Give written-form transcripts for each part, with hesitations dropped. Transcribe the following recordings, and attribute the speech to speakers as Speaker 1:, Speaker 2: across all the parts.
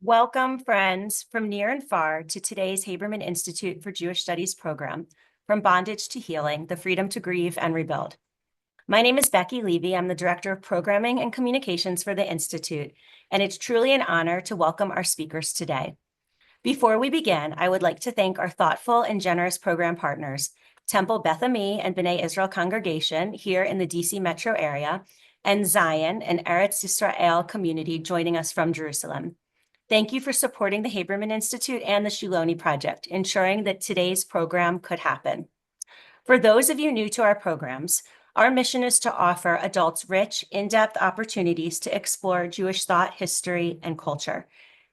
Speaker 1: Welcome, friends, from near and far to today's Haberman Institute for Jewish Studies program, From Bondage to Healing, the Freedom to Grieve and Rebuild. My name is Becky Levy. I'm the Director of Programming and Communications for the Institute, and it's truly an honor to welcome our speakers today. Before we begin, I would like to thank our thoughtful and generous program partners, Temple Beth Ami and B'nai Israel Congregation here in the DC metro area, and Zion and Eretz Yisrael community joining us from Jerusalem. Thank you for supporting the Haberman Institute and the Shiloni Project, ensuring that today's program could happen. For those of you new to our programs, our mission is to offer adults rich, in-depth opportunities to explore Jewish thought, history, and culture.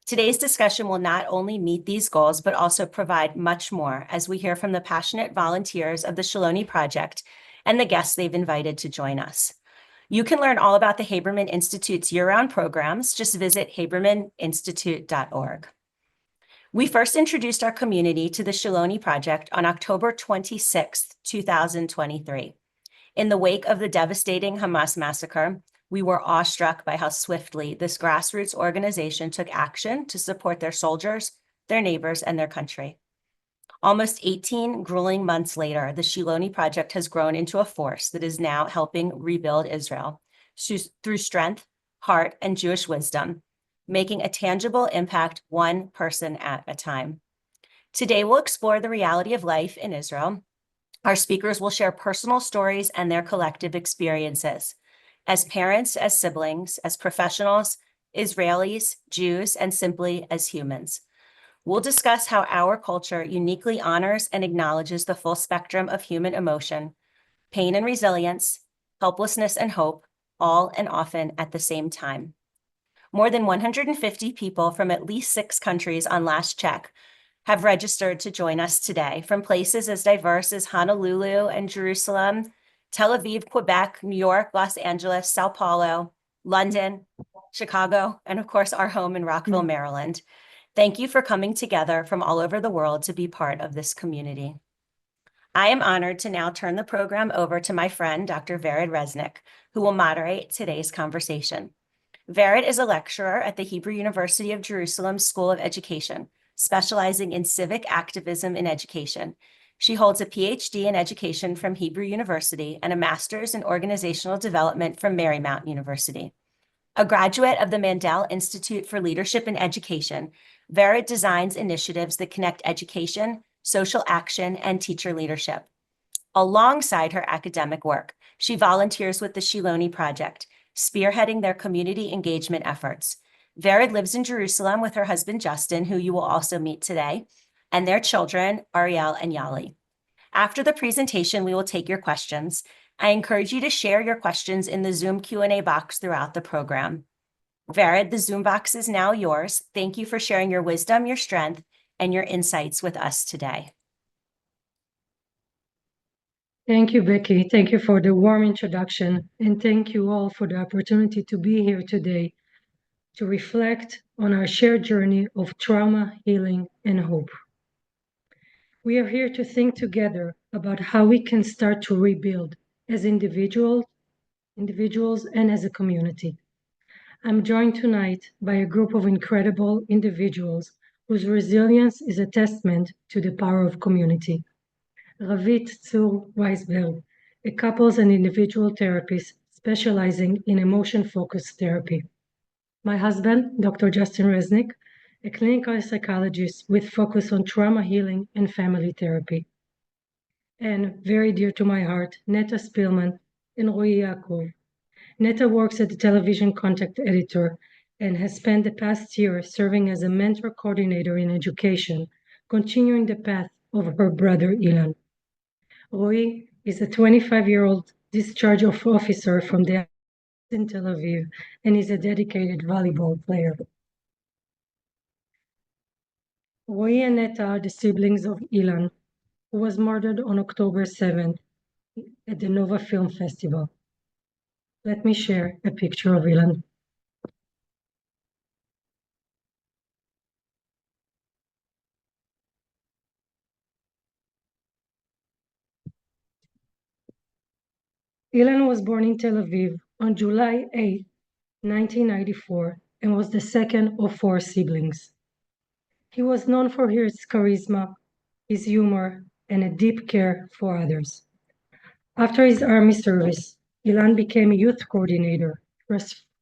Speaker 1: Today's discussion will not only meet these goals, but also provide much more as we hear from the passionate volunteers of the Shiloni Project and the guests they've invited to join us. You can learn all about the Haberman Institute's year-round programs. Just visit habermaninstitute.org. We first introduced our community to the Shiloni Project on October 26, 2023. In the wake of the devastating Hamas massacre, we were awestruck by how swiftly this grassroots organization took action to support their soldiers, their neighbors, and their country. Almost 18 grueling months later, the Shiloni Project has grown into a force that is now helping rebuild Israel through strength, heart, and Jewish wisdom, making a tangible impact one person at a time. Today, we'll explore the reality of life in Israel. Our speakers will share personal stories and their collective experiences. As parents, as siblings, as professionals, Israelis, Jews, and simply as humans. We'll discuss how our culture uniquely honors and acknowledges the full spectrum of human emotion, pain and resilience, helplessness and hope, all and often at the same time. More than 150 people from at least 6 countries on last check have registered to join us today from places as diverse as Honolulu and Jerusalem, Tel Aviv, Quebec, New York, Los Angeles, Sao Paulo, London, Chicago, and of course our home in Rockville, Maryland. Thank you for coming together from all over the world to be part of this community. I am honored to now turn the program over to my friend, Dr. Vered Resnick, who will moderate today's conversation. Vered is a lecturer at the Hebrew University of Jerusalem School of Education, specializing in civic activism in education. She holds a PhD in education from Hebrew University and a master's in organizational development from Marymount University. A graduate of the Mandel Institute for Leadership in Education, Vered designs initiatives that connect education, social action, and teacher leadership. Alongside her academic work, she volunteers with the Shiloni Project, spearheading their community engagement efforts. Vered lives in Jerusalem with her husband, Justin, who you will also meet today, and their children, Ariel and Yali. After the presentation, we will take your questions. I encourage you to share your questions in the Zoom Q&A box throughout the program. Vered, the Zoom box is now yours. Thank you for sharing your wisdom, your strength, and your insights with us today.
Speaker 2: Thank you, Becky. Thank you for the warm introduction, and thank you all for the opportunity to be here today to reflect on our shared journey of trauma, healing, and hope. We are here to think together about how we can start to rebuild as individuals and as a community. I'm joined tonight by a group of incredible individuals whose resilience is a testament to the power of community. Ravit Tzur Weisberg, a couples and individual therapist specializing in emotion-focused therapy. My husband, Dr. Justin Resnick, a clinical psychologist with focus on trauma healing and family therapy. And very dear to my heart, Neta Spillman and Rui Yaakov. Neta works as a television content editor and has spent the past year serving as a mentor coordinator in education, continuing the path of her brother Ilan. Rui is a 25-year-old discharge officer from the in Tel Aviv and is a dedicated volleyball player. Rui and Neta are the siblings of Ilan, who was murdered on October 7th at the Nova Film Festival. Let me share a picture of Ilan. Ilan was born in Tel Aviv on July 8, 1994, and was the second of 4 siblings. He was known for his charisma, his humor, and a deep care for others. After his army service, Ilan became a youth coordinator,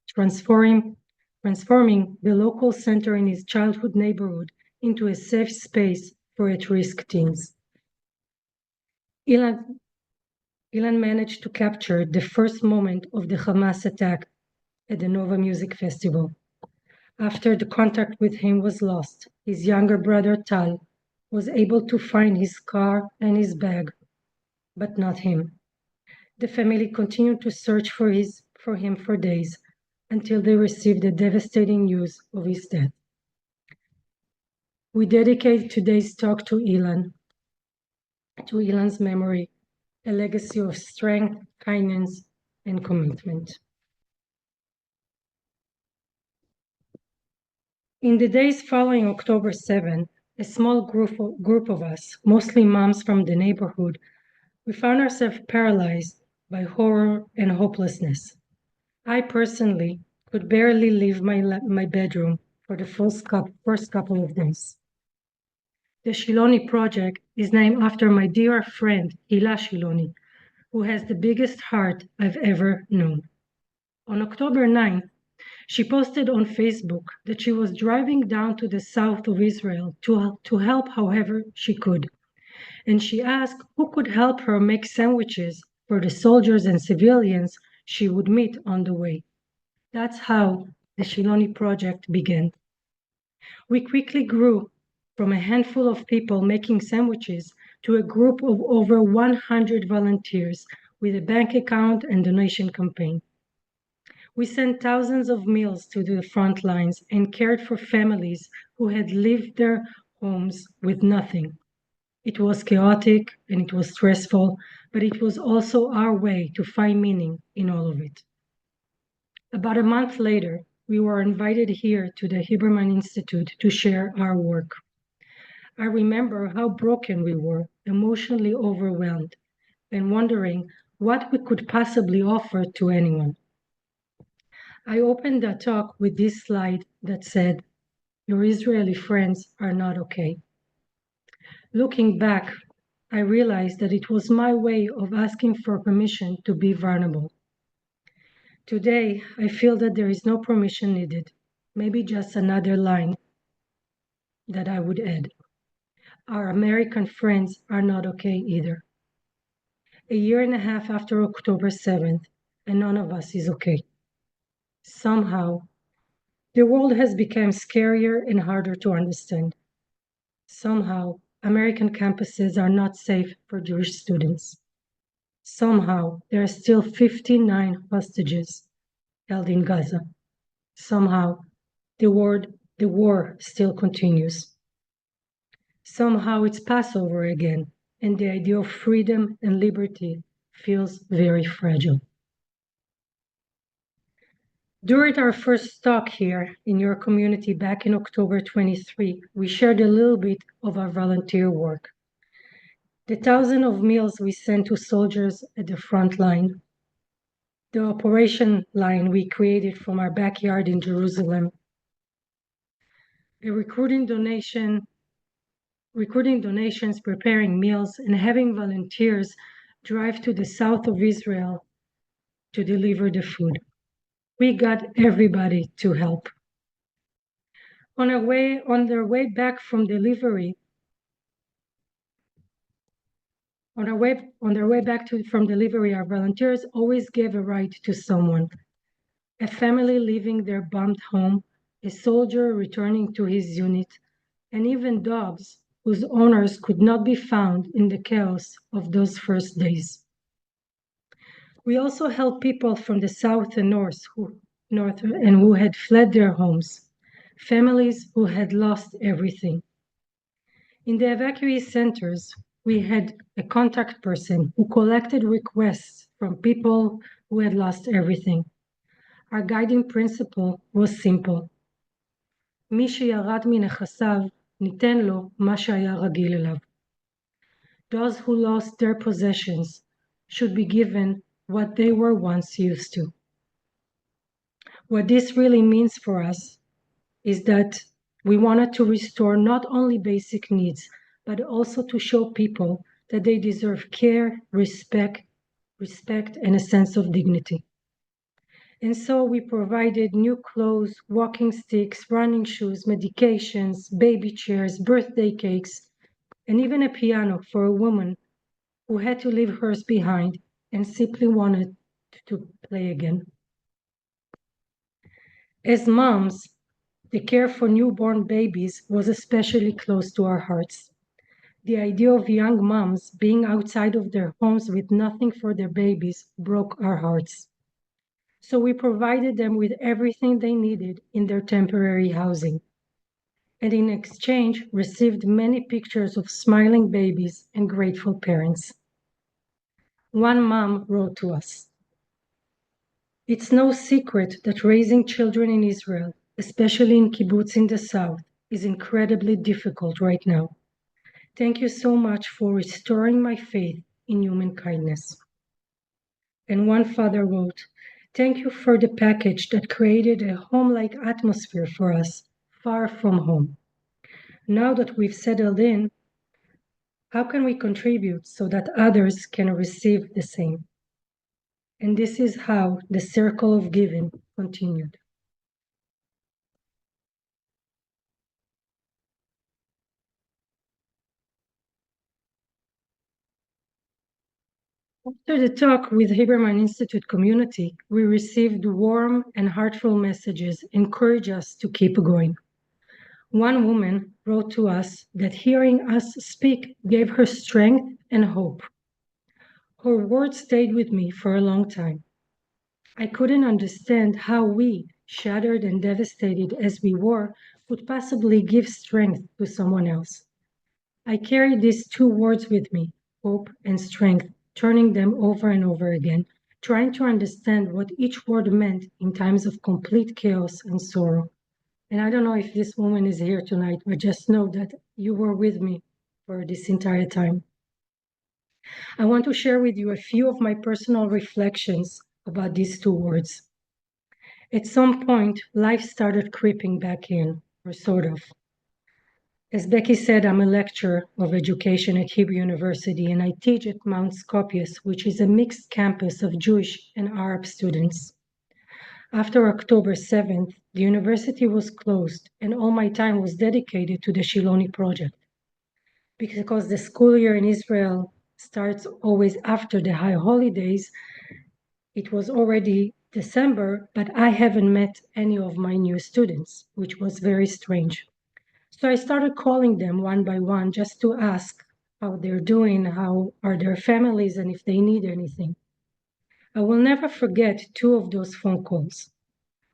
Speaker 2: transforming the local center in his childhood neighborhood into a safe space for at-risk teens. Ilan managed to capture the first moment of the Hamas attack at the Nova Music Festival. After the contact with him was lost, his younger brother Tal was able to find his car and his bag, but not him. The family continued to search for him for days until they received the devastating news of his death. We dedicate today's talk to Ilan's memory, a legacy of strength, kindness, and commitment. In the days following October 7, a small group of us, mostly moms from the neighborhood, we found ourselves paralyzed by horror and hopelessness. I personally could barely leave my bedroom for the first couple of days. The Shiloni Project is named after my dear friend, Hila Shiloni, who has the biggest heart I've ever known. On October 9th, she posted on Facebook that she was driving down to the south of Israel to help however she could. And she asked who could help her make sandwiches for the soldiers and civilians she would meet on the way. That's how the Shiloni Project began. We quickly grew from a handful of people making sandwiches to a group of over 100 volunteers with a bank account and donation campaign. We sent thousands of meals to the front lines and cared for families who had lived their homes with nothing. It was chaotic and it was stressful, but it was also our way to find meaning in all of it. About a month later, we were invited here to the Huberman Institute to share our work. I remember how broken we were, emotionally overwhelmed, and wondering what we could possibly offer to anyone. I opened the talk with this slide that said, "Your Israeli friends are not okay." Looking back, I realized that it was my way of asking for permission to be vulnerable. Today, I feel that there is no permission needed, maybe just another line that I would add. Our American friends are not okay either. A year and a half after October 7th, and none of us is okay. Somehow, the world has become scarier and harder to understand. Somehow, American campuses are not safe for Jewish students. Somehow, there are still 59 hostages held in Gaza. Somehow, the war still continues. Somehow it's Passover again, and the idea of freedom and liberty feels very fragile. During our first talk here in your community back in October 23, we shared a little bit of our volunteer work. The thousands of meals we sent to soldiers at the front line, the operation line we created from our backyard in Jerusalem, a recruiting donations, preparing meals, and having volunteers drive to the south of Israel to deliver the food. We got everybody to help. On their way back from delivery, from delivery, our volunteers always gave a ride to someone. A family leaving their bombed home, a soldier returning to his unit, and even dogs whose owners could not be found in the chaos of those first days. We also helped people from the south and north who had fled their homes, families who had lost everything. In the evacuee centers, we had a contact person who collected requests from people who had lost everything. Our guiding principle was simple. מי שירד מנכסיו, ניתן לו מה שהיה רגיל אליו. Those who lost their possessions should be given what they were once used to. What this really means for us is that we wanted to restore not only basic needs, but also to show people that they deserve care, respect, and a sense of dignity. And so we provided new clothes, walking sticks, running shoes, medications, baby chairs, birthday cakes, and even a piano for a woman who had to leave hers behind and simply wanted to play again. As moms, the care for newborn babies was especially close to our hearts. The idea of young moms being outside of their homes with nothing for their babies broke our hearts. So we provided them with everything they needed in their temporary housing, and in exchange received many pictures of smiling babies and grateful parents. One mom wrote to us, "It's no secret that raising children in Israel, especially in kibbutz in the south, is incredibly difficult right now. Thank you so much for restoring my faith in human kindness." And one father wrote, "Thank you for the package that created a home-like atmosphere for us, far from home. Now that we've settled in, how can we contribute so that others can receive the same?" And this is how the circle of giving continued. After the talk with Haberman Institute community, we received warm and heartfelt messages encourage us to keep going. One woman wrote to us that hearing us speak gave her strength and hope. Her words stayed with me for a long time. I couldn't understand how we, shattered and devastated as we were, could possibly give strength to someone else. I carried these two words with me, hope and strength, turning them over and over again, trying to understand what each word meant in times of complete chaos and sorrow. And I don't know if this woman is here tonight, but just know that you were with me for this entire time. I want to share with you a few of my personal reflections about these two words. At some point, life started creeping back in, or sort of. As Becky said, I'm a lecturer of education at Hebrew University, and I teach at Mount Scopius, which is a mixed campus of Jewish and Arab students. After October 7th, the university was closed, and all my time was dedicated to the Shiloni Project. Because the school year in Israel starts always after the high holidays, it was already December, but I haven't met any of my new students, which was very strange. So I started calling them one by one just to ask how they're doing, how are their families, and if they need anything. I will never forget two of those phone calls.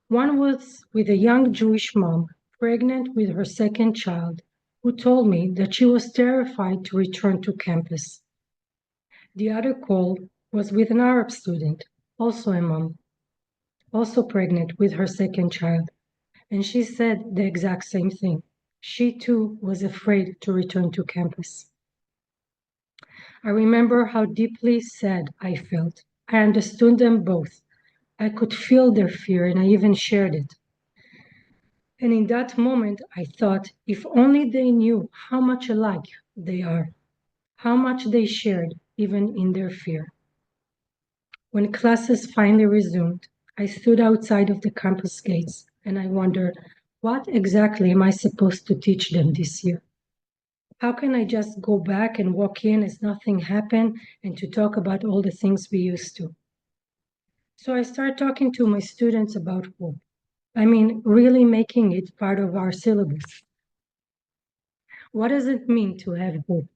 Speaker 2: One was with a young Jewish mom, pregnant with her second child, who told me that she was terrified to return to campus. The other call was with an Arab student, also a mom, also pregnant with her second child, and she said the exact same thing. She too was afraid to return to campus. I remember how deeply sad I felt. I understood them both. I could feel their fear and I even shared it. And in that moment, I thought, if only they knew how much alike they are, how much they shared, even in their fear. When classes finally resumed, I stood outside of the campus gates and I wondered, what exactly am I supposed to teach them this year? How can I just go back and walk in as nothing happened and to talk about all the things we used to? So I started talking to my students about hope. I mean, really making it part of our syllabus. What does it mean to have hope?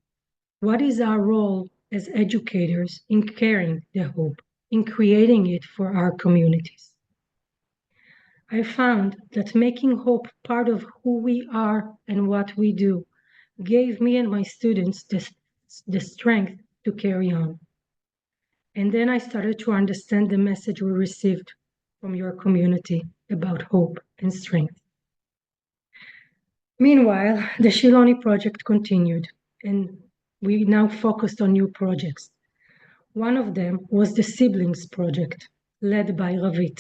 Speaker 2: What is our role as educators in carrying the hope, in creating it for our communities? I found that making hope part of who we are and what we do gave me and my students the strength to carry on. And then I started to understand the message we received from your community about hope and strength. Meanwhile, the Shiloni Project continued, and we now focused on new projects. One of them was the Siblings Project, led by Ravit.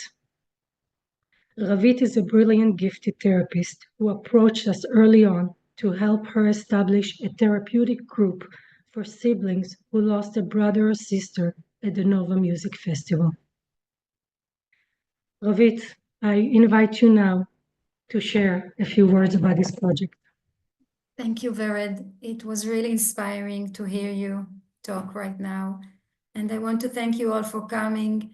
Speaker 2: Ravit is a brilliant, gifted therapist who approached us early on to help her establish a therapeutic group for siblings who lost a brother or sister at the Nova Music Festival. Ravit, I invite you now to share a few words about this project.
Speaker 3: Thank you, Vered. It was really inspiring to hear you talk right now. And I want to thank you all for coming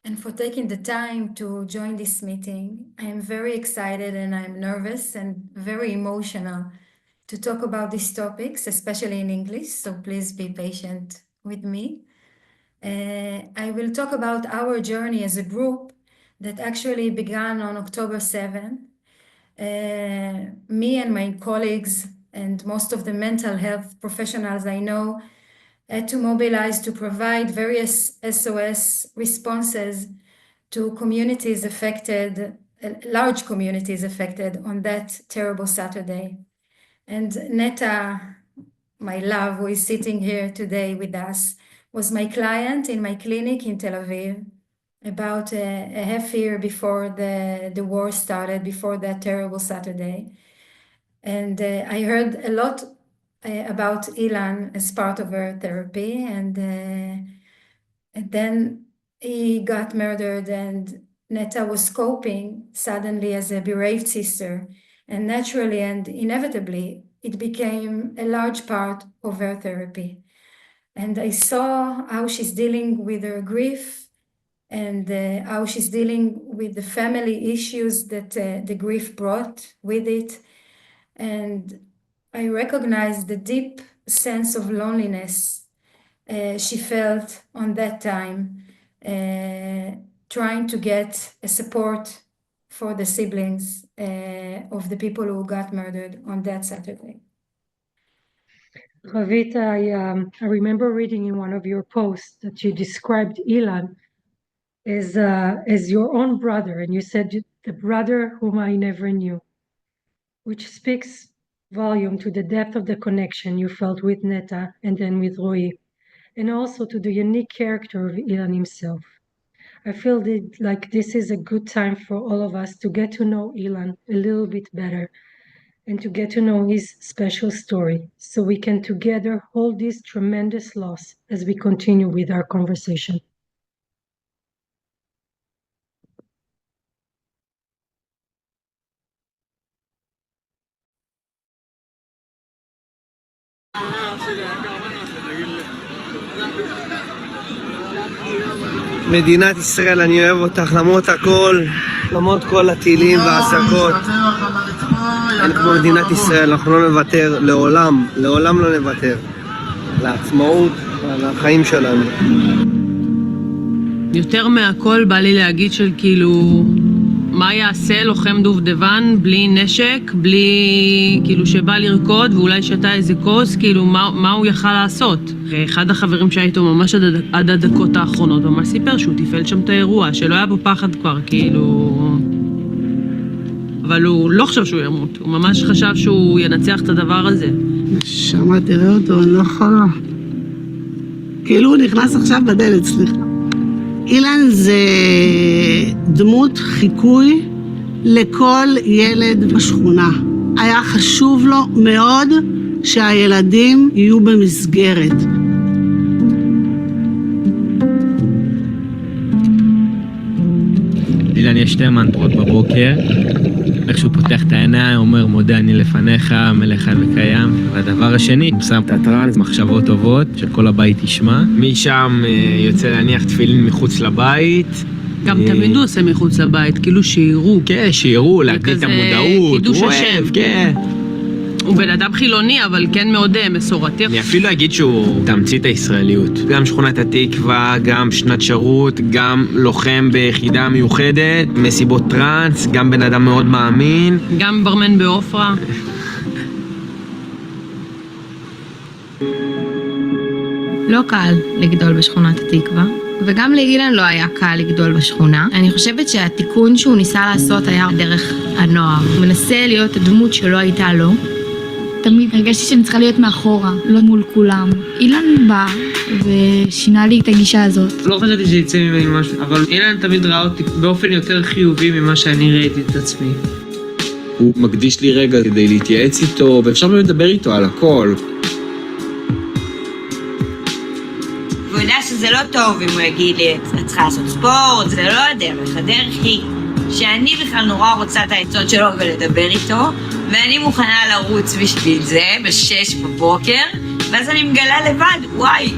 Speaker 3: and for taking the time to join this meeting. I am very excited and I'm nervous and very emotional to talk about these topics, especially in English, so please be patient with me. I will talk about our journey as a group that actually began on October 7. Me and my colleagues and most of the mental health professionals I know had to mobilize to provide various SOS responses to communities affected, large communities affected on that terrible Saturday. And Neta, my love, who is sitting here today with us, was my client in my clinic in Tel Aviv about a half year before the war started, before that terrible Saturday. And I heard a lot about Ilan as part of her therapy, and then he got murdered, and Neta was coping suddenly as a bereaved sister, and naturally and inevitably it became a large part of her therapy. And I saw how she's dealing with her grief and how she's dealing with the family issues that the grief brought with it. And I recognized the deep sense of loneliness she felt on that time, trying to get a support for the siblings of the people who got murdered on that Saturday.
Speaker 2: Ravit, I remember reading in one of your posts that you described Ilan as your own brother, and you said the brother whom I never knew, which speaks volume to the depth of the connection you felt with Neta and then with Roy, and also to the unique character of Ilan himself. I feel like this is a good time for all of us to get to know Ilan a little bit better and to get to know his special story, so we can together hold this tremendous loss as we continue with our conversation.
Speaker 4: מדינת ישראל, אני אוהב אותך למרות הכל, למרות כל הטילים והעסקות. אין כמו מדינת ישראל, אנחנו לא נוותר לעולם, לעולם לא נוותר. לעצמאות ועל החיים שלנו.
Speaker 5: יותר מהכל בא לי להגיד של כאילו, מה יעשה לוחם דובדבן בלי נשק, בלי כאילו שבא לרקוד ואולי שתה איזה כוס, כאילו מה הוא יכל לעשות. אחד החברים שהיה איתו ממש עד הדקות האחרונות ממש סיפר שהוא תפעל שם את האירוע, שלא היה בו פחד כבר כאילו, אבל הוא לא חשב שהוא ימות, הוא ממש חשב שהוא ינצח את הדבר הזה.
Speaker 6: שמה תראה אותו, אני לא יכולה. כאילו הוא נכנס עכשיו בדלת, סליחה. אילן זה דמות חיקוי לכל ילד בשכונה. היה חשוב לו מאוד שהילדים יהיו במסגרת.
Speaker 7: אילן יש שתי מנטרות בבוקר. איך שהוא פותח את העיניים, אומר מודה אני לפניך, מלך חי וקיים. והדבר השני, הוא שם את הטרנס, מחשבות טובות, שכל הבית ישמע. משם יוצא להניח תפילין מחוץ לבית.
Speaker 5: גם תמיד הוא עושה מחוץ לבית, כאילו שיראו.
Speaker 7: כן, שיראו, להגדיל את המודעות.
Speaker 5: קידוש השם.
Speaker 7: כן.
Speaker 5: הוא בן אדם חילוני, אבל כן מאוד מסורתי.
Speaker 7: אני אפילו אגיד שהוא תמצית הישראליות. גם שכונת התקווה, גם שנת שירות, גם לוחם ביחידה מיוחדת, מסיבות טרנס, גם בן אדם מאוד מאמין.
Speaker 5: גם ברמן באופרה.
Speaker 8: לא קל לגדול בשכונת התקווה, וגם לאילן לא היה קל לגדול בשכונה. אני חושבת שהתיקון שהוא ניסה לעשות היה דרך הנוער. הוא מנסה להיות הדמות שלא הייתה לו.
Speaker 9: תמיד הרגשתי שאני צריכה להיות מאחורה, לא מול כולם. אילן בא
Speaker 8: ושינה לי את הגישה הזאת.
Speaker 5: לא חשבתי שיצא ממני משהו, אבל אילן תמיד ראה אותי באופן יותר חיובי ממה שאני ראיתי את עצמי.
Speaker 7: הוא מקדיש לי רגע כדי להתייעץ איתו, ואפשר באמת לדבר איתו על הכל.
Speaker 9: והוא יודע שזה לא טוב אם הוא יגיד לי, את צריכה לעשות ספורט, זה לא הדרך. הדרך היא שאני בכלל נורא רוצה את העצות שלו ולדבר איתו, ואני מוכנה לרוץ בשביל זה ב-6 בבוקר, ואז אני מגלה לבד, וואי,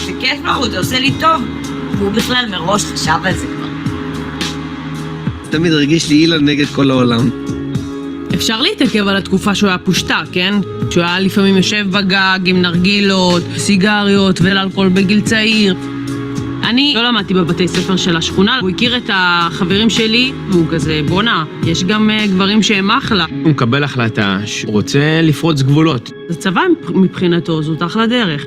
Speaker 9: זה כיף לרוץ, זה עושה לי טוב. והוא בכלל מראש חשב על זה כבר.
Speaker 4: תמיד הרגיש לי אילן נגד כל העולם.
Speaker 5: אפשר להתעכב על התקופה שהוא היה פושטה, כן? שהוא היה לפעמים יושב בגג עם נרגילות, סיגריות ואלכוהול בגיל צעיר. אני לא למדתי בבתי ספר של השכונה, הוא הכיר את החברים שלי, והוא כזה, בונה, יש גם גברים שהם אחלה.
Speaker 7: הוא מקבל החלטה שהוא רוצה לפרוץ גבולות.
Speaker 5: זה צבא מבחינתו, זאת אחלה דרך.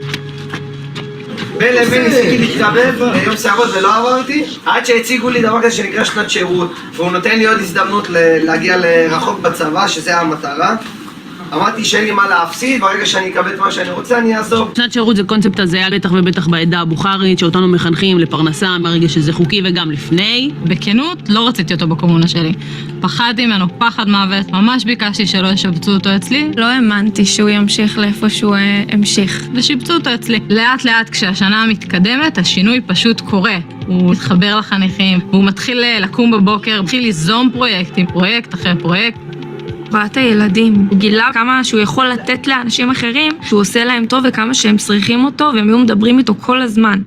Speaker 4: בין לבין ניסיתי להתקבל יום שערות ולא עברתי, עד שהציגו לי דבר כזה שנקרא שנת שירות, והוא נותן לי עוד הזדמנות להגיע לרחוק בצבא, שזה המטרה. אמרתי שאין לי מה להפסיד, ברגע שאני אקבל את מה שאני רוצה, אני אעזוב.
Speaker 5: שנת שירות זה קונספט הזה, בטח ובטח בעדה הבוכרית, שאותנו מחנכים לפרנסה, מהרגע שזה חוקי וגם לפני.
Speaker 10: בכנות, לא רציתי אותו בקומונה שלי. פחדתי ממנו, פחד מוות, ממש ביקשתי שלא ישבצו אותו אצלי.
Speaker 8: לא האמנתי שהוא ימשיך לאיפה שהוא המשיך.
Speaker 10: ושיבצו אותו אצלי. לאט לאט כשהשנה מתקדמת, השינוי פשוט קורה. הוא מתחבר לחניכים, והוא מתחיל לקום בבוקר, מתחיל ליזום פרויקטים, פרויקט אחרי פרויקט.
Speaker 8: בת הילדים, הוא גילה כמה שהוא יכול לתת לאנשים אחרים, שהוא עושה להם טוב וכמה שהם צריכים אותו, והם היו מדברים איתו כל הזמן.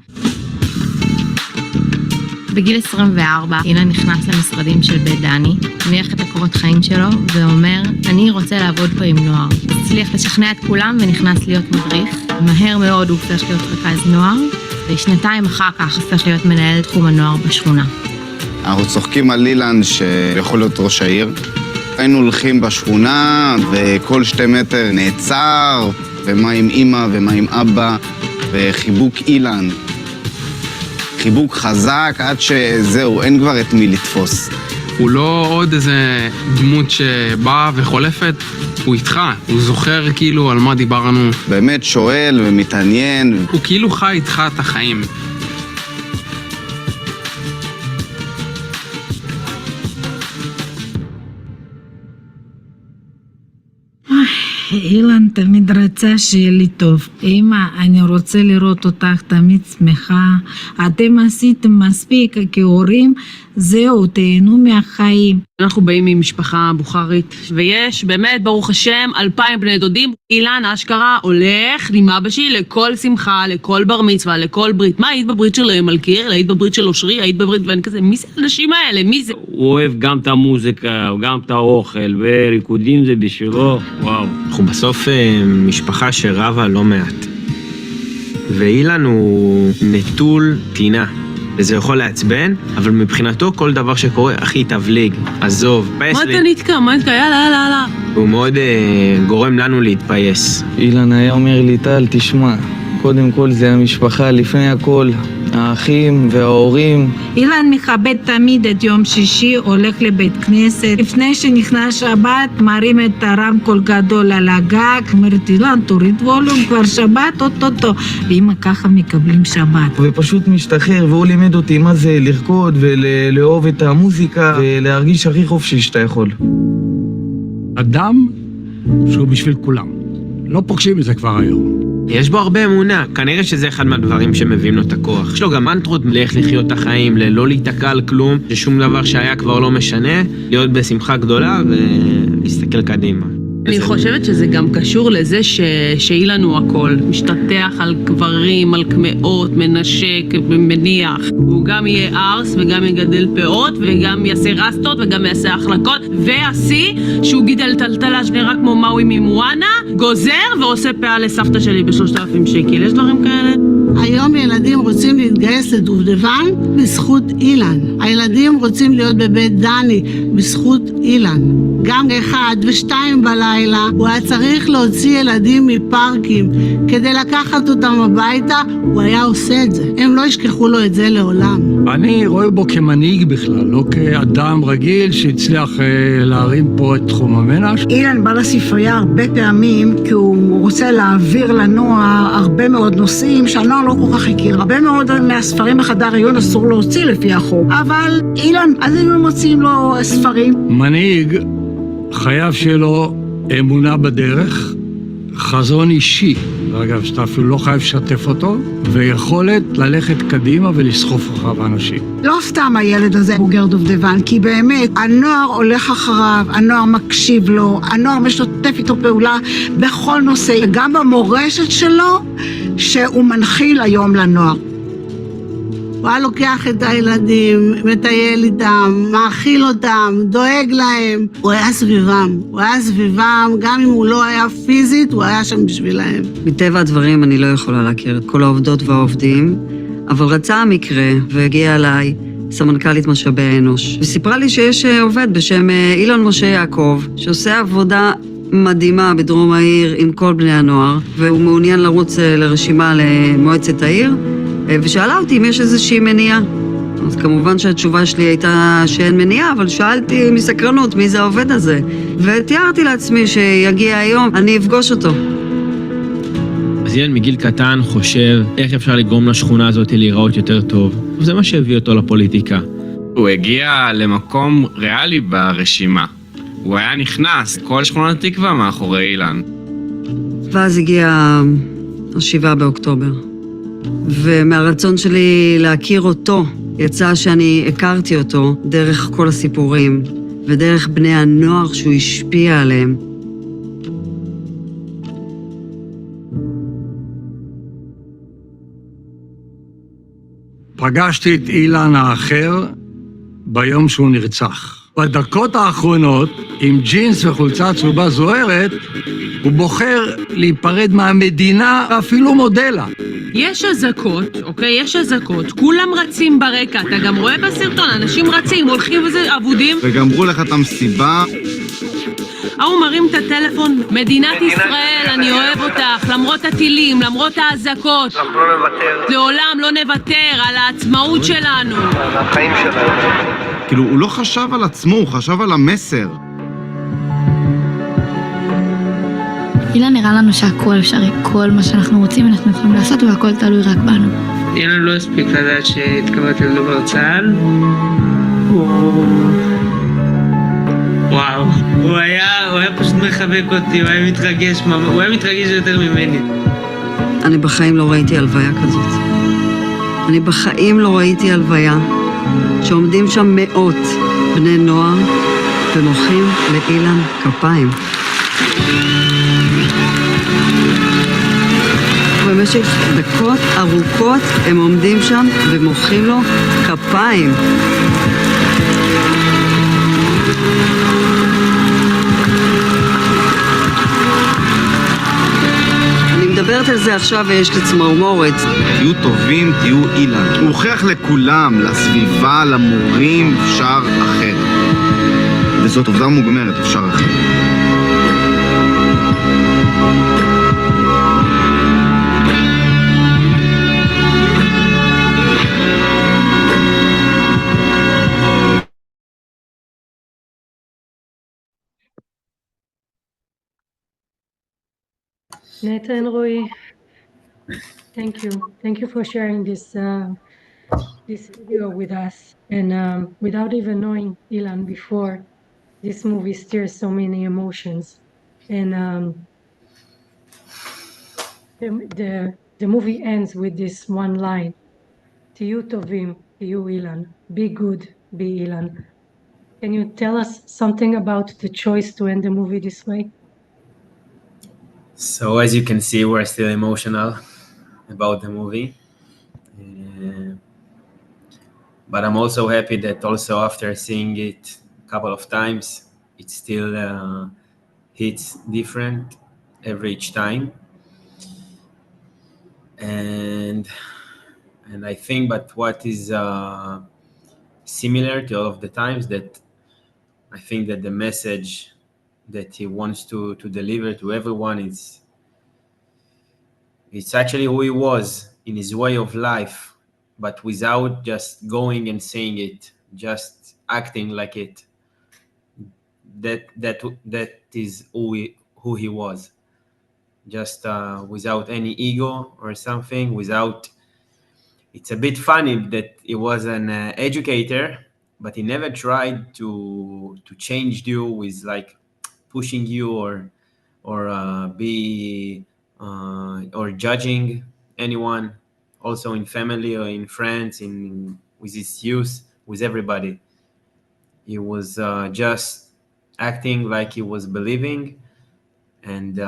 Speaker 8: בגיל 24, אילן נכנס למשרדים של בית דני, מניח את הקורות חיים שלו, ואומר, אני רוצה לעבוד פה עם נוער. הצליח לשכנע את כולם ונכנס להיות מדריך. מהר מאוד הוא הופך להיות רכז נוער, ושנתיים אחר כך הופך להיות מנהל תחום הנוער בשכונה.
Speaker 11: אנחנו צוחקים על אילן שיכול להיות ראש העיר. היינו הולכים בשכונה, וכל 2 מטר נעצר, ומה עם אמא ומה עם אבא, וחיבוק אילן. חיבוק חזק עד שזהו, אין כבר את מי לתפוס.
Speaker 12: הוא לא עוד איזה דמות שבאה וחולפת, הוא איתך, הוא זוכר כאילו על מה דיברנו.
Speaker 11: באמת שואל ומתעניין.
Speaker 12: הוא כאילו חי איתך את החיים.
Speaker 13: אילן תמיד רצה שיהיה לי טוב. אמא, אני רוצה לראות אותך תמיד שמחה. אתם עשיתם מספיק כהורים, זהו, תהנו מהחיים.
Speaker 5: אנחנו באים ממשפחה בוכרית, ויש באמת, ברוך השם, 2,000 בני דודים. אילן אשכרה הולך עם אבא שלי לכל שמחה, לכל בר מצווה, לכל ברית. מה, היית בברית של מלכיר? היית בברית של אושרי? היית בברית ואין כזה? מי זה האנשים האלה? מי זה?
Speaker 14: הוא אוהב גם את המוזיקה, גם את האוכל, וריקודים זה בשבילו, וואו.
Speaker 7: אנחנו בסוף משפחה שרבה לא מעט. ואילן הוא נטול טינה. וזה יכול לעצבן, אבל מבחינתו כל דבר שקורה, הכי תבליג, עזוב, פייס לי.
Speaker 5: מה אתה נתקע? מה נתקע? יאללה, יאללה, יאללה.
Speaker 7: הוא מאוד גורם לנו להתפייס.
Speaker 15: אילן היה אומר לי, טל, תשמע, קודם כל זה המשפחה, לפני הכל, האחים וההורים.
Speaker 13: אילן מכבד תמיד את יום שישי, הולך לבית כנסת. לפני שנכנס שבת, מרים את הרמקול גדול על הגג, אומרת, אילן, תוריד ווליום, כבר שבת, אוטוטו. ואמא ככה מקבלים שבת.
Speaker 15: ופשוט משתחרר, והוא לימד אותי מה זה לרקוד ולאהוב את המוזיקה, ולהרגיש הכי חופשי שאתה יכול.
Speaker 16: אדם שהוא בשביל כולם. לא פוגשים את זה כבר היום.
Speaker 7: יש בו הרבה אמונה, כנראה שזה אחד מהדברים שמביאים לו את הכוח. יש לו גם מנטרות לאיך לחיות את החיים, ללא להיתקע על כלום, ששום דבר שהיה כבר לא משנה, להיות בשמחה גדולה ולהסתכל קדימה.
Speaker 5: אני חושבת שזה גם קשור לזה שאילן הוא הכל, משתטח על קברים, על קמאות, מנשק, מניח. הוא גם יהיה ארס וגם יגדל פאות וגם יעשה רסטות וגם יעשה החלקות, והשיא שהוא גידל טלטלה שנראה כמו מאוי ממואנה, גוזר ועושה פאה לסבתא שלי ב3,000 שקל. יש דברים כאלה?
Speaker 6: היום ילדים רוצים להתגייס לדובדבן בזכות אילן. הילדים רוצים להיות בבית דני בזכות אילן. גם 1 ו-2 בלילה, הוא היה צריך להוציא ילדים מפארקים כדי לקחת אותם הביתה, הוא היה עושה את זה. הם לא ישכחו לו את זה לעולם.
Speaker 16: אני רואה בו כמנהיג בכלל, לא כאדם רגיל שהצליח להרים פה את תחום המנש.
Speaker 6: אילן בא לספרייה הרבה פעמים כי הוא רוצה להעביר לנוער הרבה מאוד נושאים שהנוער לא כל כך הכיר. הרבה מאוד מהספרים בחדר עיון אסור להוציא לפי החוק. אבל אילן, אז היינו מוצאים לו ספרים.
Speaker 16: מנהיג חייב שיהיה לו אמונה בדרך, חזון אישי, אגב, שאתה אפילו לא חייב לשתף אותו, ויכולת ללכת קדימה ולסחוף אחריו אנשים.
Speaker 6: לא סתם הילד הזה הוא בוגר דובדבן, כי באמת הנוער הולך אחריו, הנוער מקשיב לו, הנוער משתף איתו פעולה בכל נושא, גם במורשת שלו שהוא מנחיל היום לנוער. הוא היה לוקח את הילדים, מטייל איתם, מאכיל אותם, דואג להם. הוא היה סביבם, גם אם הוא לא היה פיזית, הוא היה שם בשבילהם.
Speaker 17: מטבע הדברים אני לא יכולה להכיר את כל העובדות והעובדים, אבל רצה המקרה והגיע אליי סמנכ"לית משאבי האנוש, וסיפרה לי שיש עובד בשם אילן משה יעקב, שעושה עבודה מדהימה בדרום העיר עם כל בני הנוער, והוא מעוניין לרוץ לרשימה למועצת העיר, ושאלה אותי אם יש איזושהי מניעה. אז כמובן שהתשובה שלי הייתה שאין מניעה, אבל שאלתי מסקרנות מי זה העובד הזה. ותיארתי לעצמי שיגיע היום, אני אפגוש אותו.
Speaker 7: אז אילן מגיל קטן חושב איך אפשר לגרום לשכונה הזאת להיראות יותר טוב. וזה מה שהביא אותו לפוליטיקה.
Speaker 12: הוא הגיע למקום ריאלי ברשימה. הוא היה נכנס, כל שכונת התקווה מאחורי אילן.
Speaker 17: ואז הגיע 7 באוקטובר. ומהרצון שלי להכיר אותו, יצא שאני הכרתי אותו דרך כל הסיפורים, ודרך בני הנוער שהוא השפיע עליהם.
Speaker 16: פגשתי את אילן האחר ביום שהוא נרצח. בדקות האחרונות, עם ג'ינס וחולצה צהובה זוהרת, הוא בוחר להיפרד מהמדינה, ואפילו מודה לה.
Speaker 5: יש אזעקות, אוקיי? יש אזעקות, כולם רצים ברקע, אתה גם רואה בסרטון, אנשים רצים, הולכים וזה אבודים.
Speaker 11: וגמרו לך את המסיבה.
Speaker 5: הוא מרים את הטלפון, מדינת ישראל, אני אוהב אותך, למרות הטילים, למרות האזעקות.
Speaker 4: אנחנו לא נוותר.
Speaker 5: לעולם לא נוותר על העצמאות שלנו.
Speaker 4: על החיים שלנו.
Speaker 11: כאילו, הוא לא חשב על עצמו, הוא חשב על המסר.
Speaker 8: אילן נראה לנו שהכל אפשרי, כל מה שאנחנו רוצים אנחנו יכולים לעשות והכל תלוי רק בנו.
Speaker 18: אילן לא הספיק לדעת שהתקבלתי לדובר צה"ל. וואו, הוא היה פשוט מחבק אותי, הוא היה מתרגש יותר ממני.
Speaker 17: אני בחיים לא ראיתי הלוויה כזאת. אני בחיים לא ראיתי הלוויה שעומדים שם מאות בני נוער ומוחאים לאילן כפיים. במשך דקות ארוכות הם עומדים שם ומוחאים לו כפיים. אני מדברת על זה עכשיו ויש לי צמרמורת.
Speaker 11: תהיו טובים, תהיו אילן. הוא הוכיח לכולם, לסביבה, למורים, אפשר אחרת. וזאת עובדה מוגמרת, אפשר אחרת.
Speaker 2: Neta and Roy, thank you. Thank you for sharing this video with us. And without even knowing Ilan before, this movie stirs so many emotions. And the movie ends with this one line: "Tiyu tovim, tiyu Ilan. Be good, be Ilan." Can you tell us something about the choice to end the movie this way?
Speaker 7: So as you can see, we're still emotional about the movie. But I'm also happy that also after seeing it a couple of times, it still hits different each time. And I think, but what is similar to all of the times, that I think that the message that he wants to deliver to everyone is it's actually who he was in his way of life, but without just going and saying it, just acting like it. That is who he was. Just without any ego or something. Without. It's a bit funny that he was an educator, but he never tried to change you with like pushing you or be or judging anyone, also in family or in friends, in with his youth, with everybody. He was just acting like he was believing, and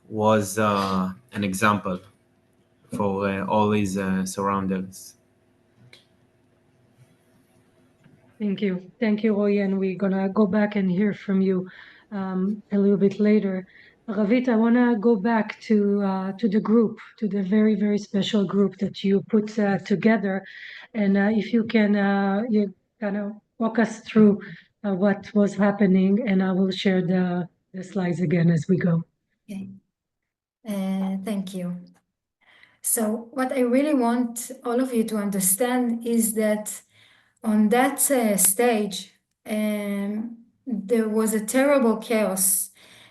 Speaker 7: was an example for all his surroundings.
Speaker 2: Thank you. Thank you, Roy. And we're going to go back and hear from you a little bit later. Ravit, I want to go back to the group, to the very, very special group that you put together. And if you can, you kind of walk us through what was happening, and I will share the slides again as we go.
Speaker 3: Okay. Thank you. So what I really want all of you to understand is that on that stage, there was a terrible chaos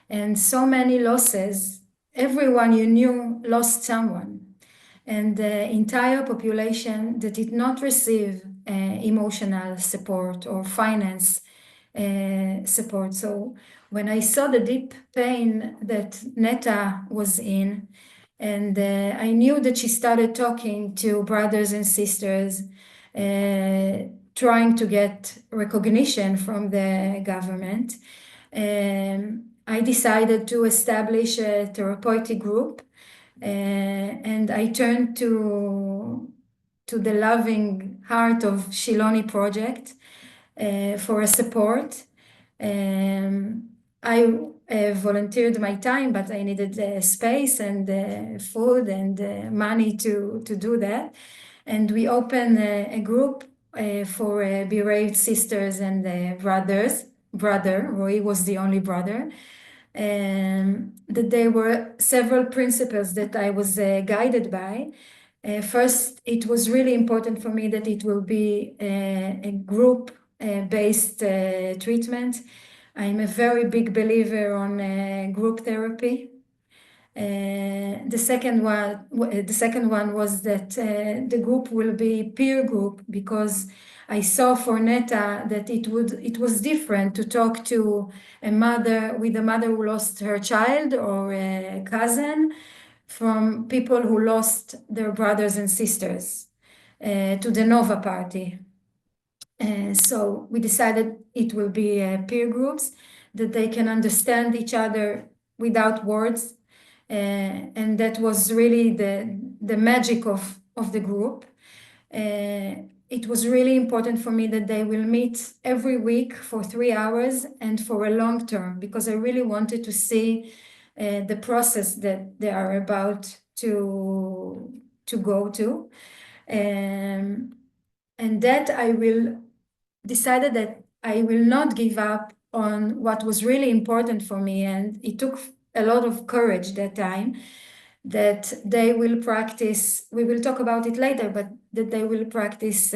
Speaker 3: and so many losses. Everyone you knew lost someone, and the entire population that did not receive emotional support or finance support. So when I saw the deep pain that Netta was in, and I knew that she started talking to brothers and sisters, trying to get recognition from the government, I decided to establish a therapeutic group, and I turned to the loving heart of Shiloni Project for a support. I volunteered my time, but I needed space and food and money to do that. And we opened a group for bereaved sisters and brothers. Roy was the only brother. That there were several principles that I was guided by. First, it was really important for me that it will be a group-based treatment. I'm a very big believer on group therapy. The second one was that the group will be peer group, because I saw for Netta that it was different to talk to a mother who lost her child or a cousin from people who lost their brothers and sisters to the Nova party. So we decided it will be peer groups, that they can understand each other without words. And that was really the magic of the group. It was really important for me that they will meet every week for 3 hours and for a long term, because I really wanted to see the process that they are about to go to. And that I will decided that I will not give up on what was really important for me. And it took a lot of courage that time, that they will practice, we will talk about it later, but that they will practice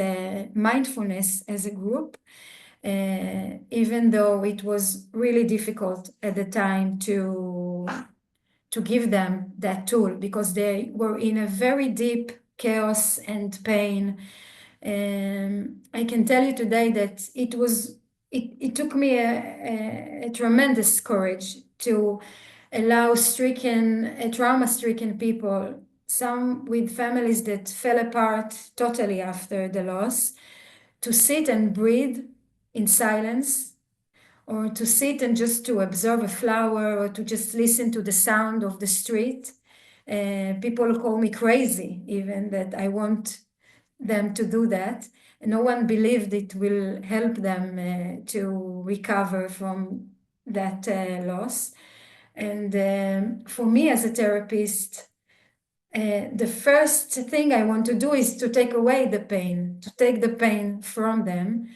Speaker 3: mindfulness as a group, even though it was really difficult at the time to give them that tool, because they were in a very deep chaos and pain. I can tell you today that it took me a tremendous courage to allow trauma-stricken people, some with families that fell apart totally after the loss, to sit and breathe in silence, or to sit and just to observe a flower, or to just listen to the sound of the street. People call me crazy, even that I want them to do that. No one believed it will help them to recover from that loss. And for me as a therapist, the first thing I want to do is to take away the pain, to take the pain from them,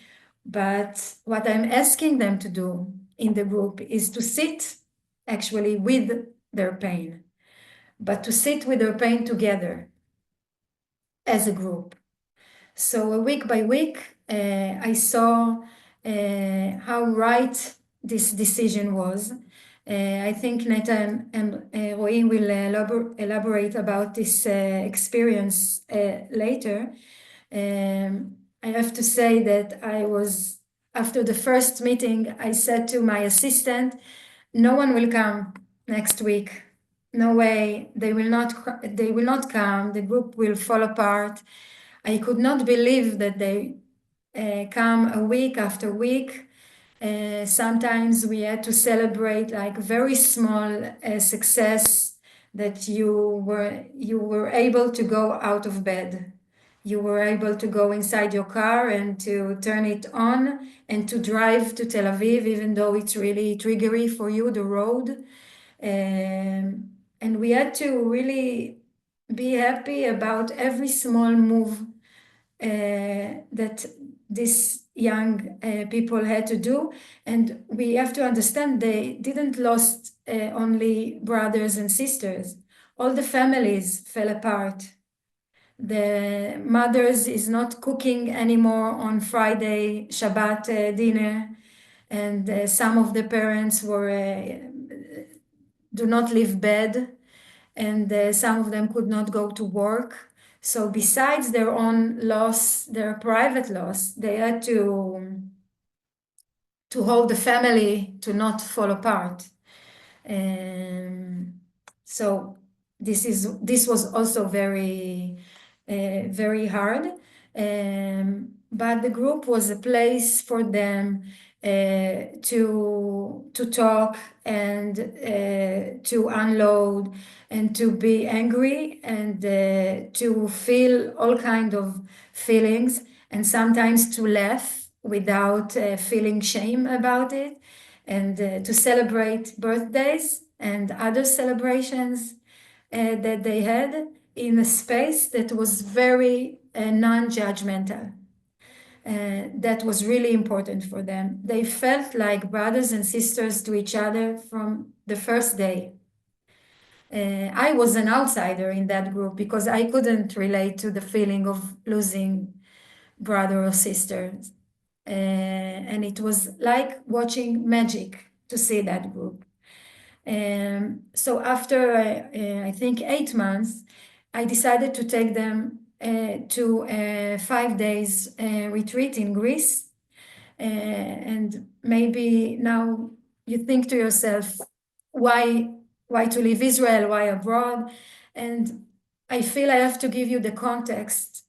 Speaker 3: But what I'm asking them to do in the group is to sit actually with their pain, but to sit with their pain together as a group. So week by week, I saw how right this decision was. I think Neta and Roy will elaborate about this experience later. I have to say that after the first meeting, I said to my assistant, no one will come next week. No way, they will not come, the group will fall apart. I could not believe that they come a week after week. Sometimes we had to celebrate like very small success that you were able to go out of bed. You were able to go inside your car and to turn it on and to drive to Tel Aviv, even though it's really triggery for you, the road. And we had to really be happy about every small move that these young people had to do. And we have to understand they didn't lost only brothers and sisters. All the families fell apart. The mothers is not cooking anymore on Friday, Shabbat dinner. And some of the parents do not leave bed. And some of them could not go to work. So besides their own loss, their private loss, they had to hold the family to not fall apart. So this was also very hard. But the group was a place for them to talk and to unload and to be angry and to feel all kind of feelings and sometimes to laugh without feeling shame about it, and to celebrate birthdays and other celebrations that they had in a space that was very non-judgmental. That was really important for them. They felt like brothers and sisters to each other from the first day. I was an outsider in that group because I couldn't relate to the feeling of losing brother or sister. And it was like watching magic to see that group. So after, I think 8 months, I decided to take them to a 5 days retreat in Greece. And maybe now you think to yourself, why to leave Israel, why abroad? And I feel I have to give you the context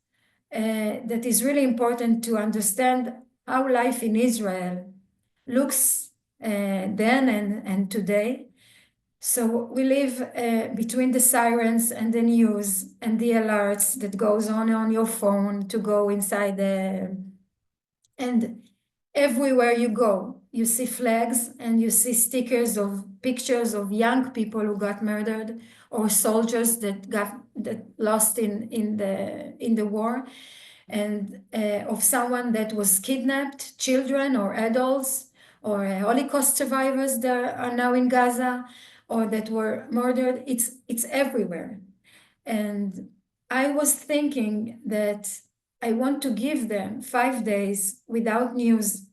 Speaker 3: that is really important to understand how life in Israel looks then and today. So we live between the sirens and the news and the alerts that goes on your phone to go inside and everywhere you go, you see flags and you see stickers of pictures of young people who got murdered or soldiers that lost in the war, and of someone that was kidnapped, children or adults, or Holocaust survivors that are now in Gaza, or that were murdered. It's everywhere. And I was thinking that I want to give them 5 days without news,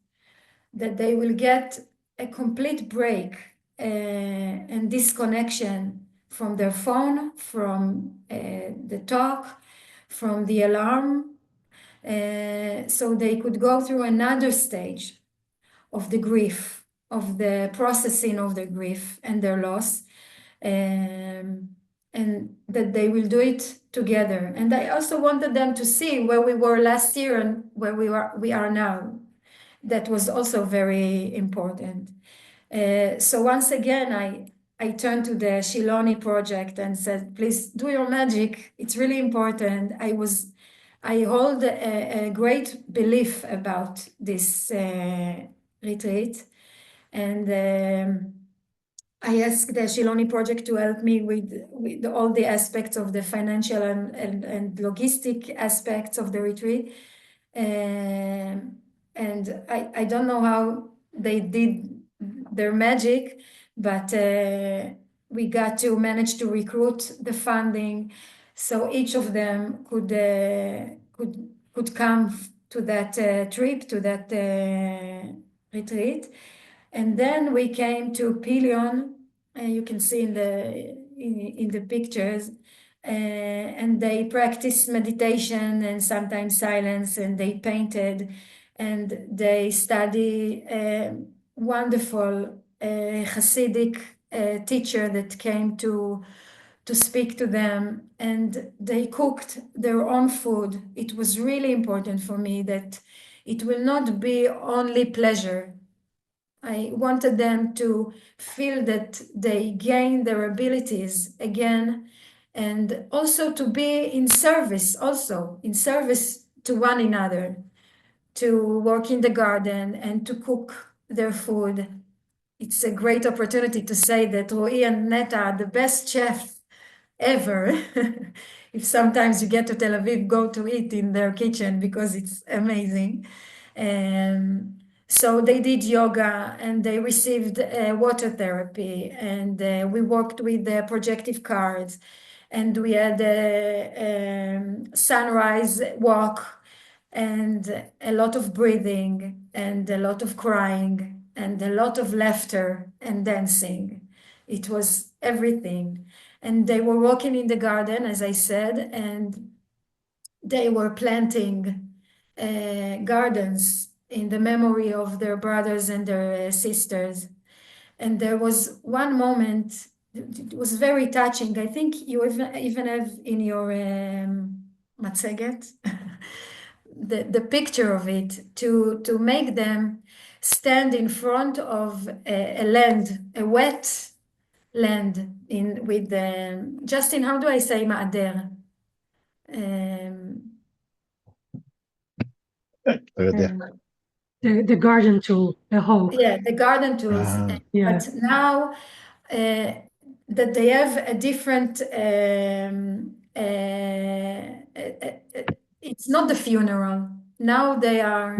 Speaker 3: that they will get a complete break and disconnection from their phone, from the talk, from the alarm, so they could go through another stage of the grief, of the processing of their grief and their loss, and that they will do it together. And I also wanted them to see where we were last year and where we are now. That was also very important. So once again, I turned to the Shiloni Project and said, please do your magic. It's really important. I hold a great belief about this retreat. And I asked the Shiloni Project to help me with all the aspects of the financial and logistic aspects of the retreat. And and I don't know how they did their magic, but we got to manage to recruit the funding, so each of them could come to that trip, to that retreat. And then we came to Pelion, you can see in the pictures, and they practiced meditation and sometimes silence, and they painted, and they study wonderful Hasidic teacher that came to speak to them, and they cooked their own food. It was really important for me that it will not be only pleasure. I wanted them to feel that they gain their abilities again, and also to be in service to one another, to work in the garden and to cook their food. It's a great opportunity to say that Ro'i and Neta are the best chefs ever. If sometimes you get to Tel Aviv, go to eat in their kitchen because it's amazing. So they did yoga, and they received water therapy, and we worked with the projective cards, and we had a sunrise walk, and a lot of breathing, and a lot of crying, and a lot of laughter and dancing. It was everything. And they were walking in the garden, as I said, and they were planting gardens in the memory of their brothers and their sisters. And there was one moment, it was very touching. I think you even have in your matzeget the picture of it, to make them stand in front of a land, a wet land, with Justin, how do I say ma'ader?
Speaker 2: The garden tool, the hoe.
Speaker 3: Yeah, the garden tools.
Speaker 2: Yeah.
Speaker 3: But now that they have a different, it's not the funeral. Now they are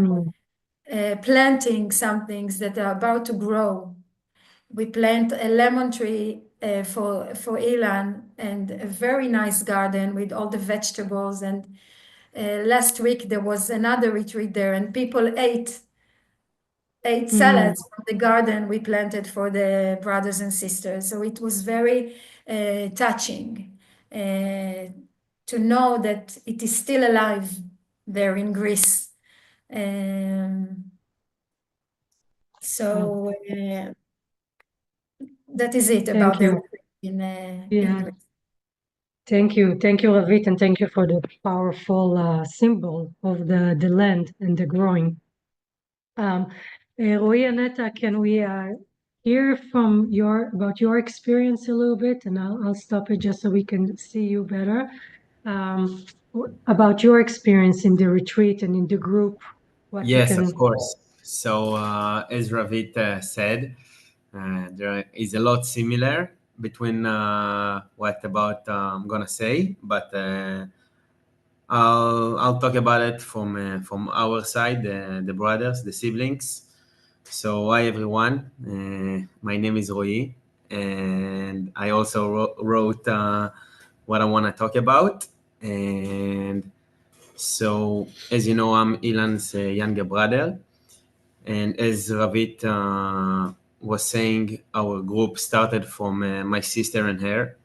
Speaker 3: planting some things that are about to grow. We plant a lemon tree for Ilan, and a very nice garden with all the vegetables. And last week there was another retreat there, and people ate salads from the garden we planted for the brothers and sisters. So it was very touching to know that it is still alive there in Greece. So that is it about the in Greece.
Speaker 2: Thank you, Ravit, and thank you for the powerful symbol of the land and the growing. Ro'i and Neta, can we hear from about your experience a little bit, and I'll stop it just so we can see you better. About your experience in the retreat and in the group.
Speaker 7: Yes, of course. So as Ravit said, there is a lot similar between what I'm gonna say, but I'll talk about it from our side, the brothers, the siblings. So hi everyone, my name is Ro'i, and I also wrote what I want to talk about. And so, as you know, I'm Ilan's younger brother, and as Ravit was saying, our group started from my sister and her,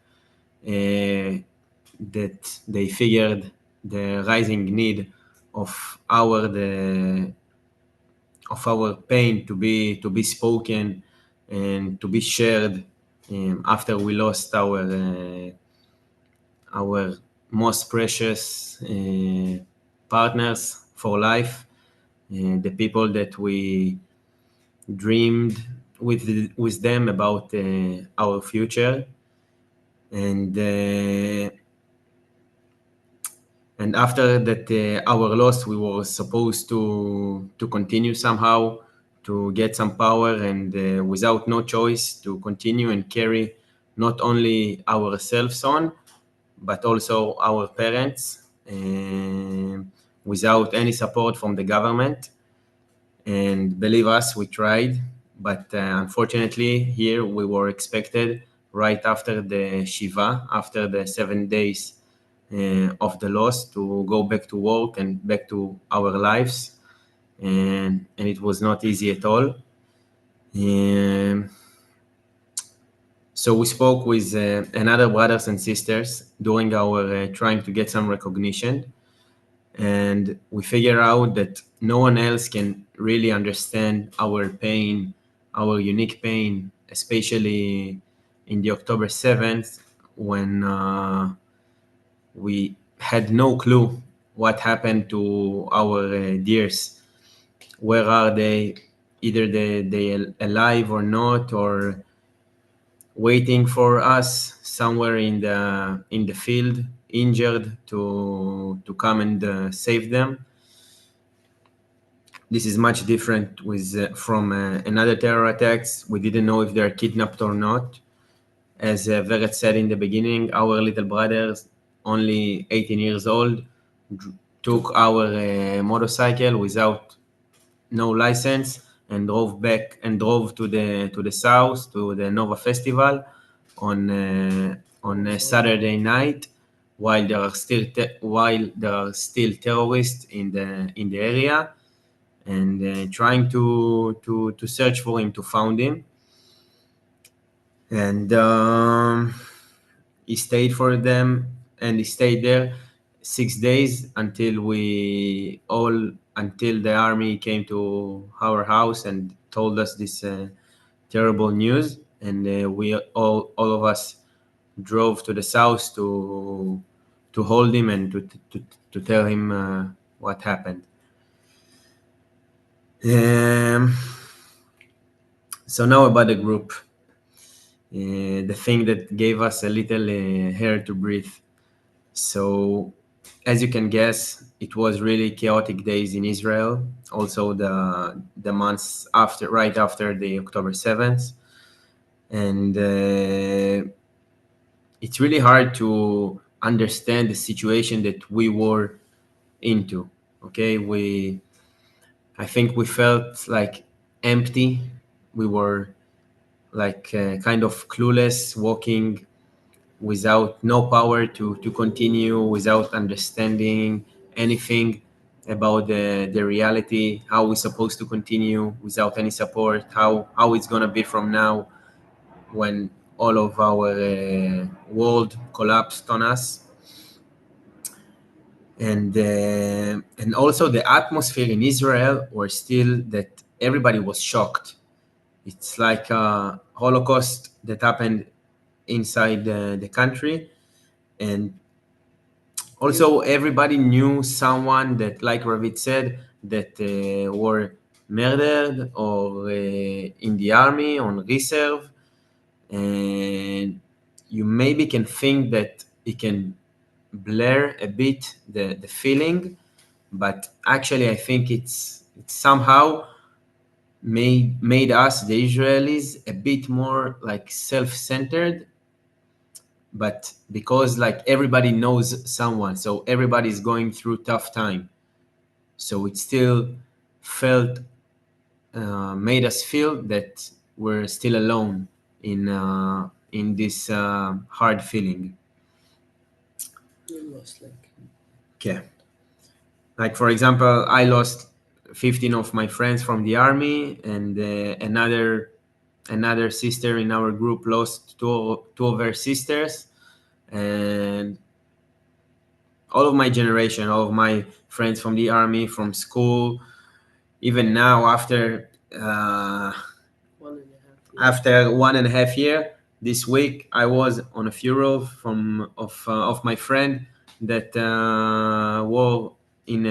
Speaker 7: that they figured the rising need of our pain to be spoken and to be shared after we lost our most precious partners for life, the people that we dreamed with them about our future, and after that our loss, we were supposed to continue somehow, to get some power, and without no choice to continue and carry not only ourselves on, but also our parents, without any support from the government. And believe us, we tried, but unfortunately here we were expected right after the Shiva, after the 7 days of the loss, to go back to work and back to our lives. And it was not easy at all. So we spoke with another brothers and sisters during our trying to get some recognition. And we figure out that no one else can really understand our pain, our unique pain, especially in the October 7th, when we had no clue what happened to our dears. Where are they? Either they alive or not, or waiting for us somewhere in the field, injured, to come and save them. This is much different from another terror attacks. We didn't know if they're kidnapped or not. As Veret said in the beginning, our little brothers, only 18 years old, took our motorcycle without no license and drove to the south, to the Nova Festival on a Saturday night, while there are still terrorists in the area, and trying to search for him, to find him. And he stayed for them, and he stayed there 6 days until the army came to our house and told us this terrible news. And we all of us drove to the south to hold him and to tell him what happened. So now about the group, the thing that gave us a little air to breathe. So as you can guess, it was really chaotic days in Israel. Also the months right after the October 7th. And it's really hard to understand the situation that we were into. Okay, I think we felt like empty. We were like kind of clueless, walking without no power to continue, without understanding anything about the reality, how we're supposed to continue without any support, how it's gonna be from now when all of our world collapsed on us. And also the atmosphere in Israel was still that everybody was shocked. It's like a Holocaust that happened inside the country. And also everybody knew someone that, like Ravit said, that were murdered or in the army on reserve. And you maybe can think that it can blur a bit the feeling, but actually I think it's somehow made us, the Israelis, a bit more like self-centered. But because like everybody knows someone, so everybody's going through tough time, so it still made us feel that we're still alone in this hard feeling. Okay. Like, for example, I lost 15 of my friends from the army, and another sister in our group lost two of her sisters, and all of my generation, all of my friends from the army, from school, even now after 1.5 years, this week I was on a funeral of my friend that was in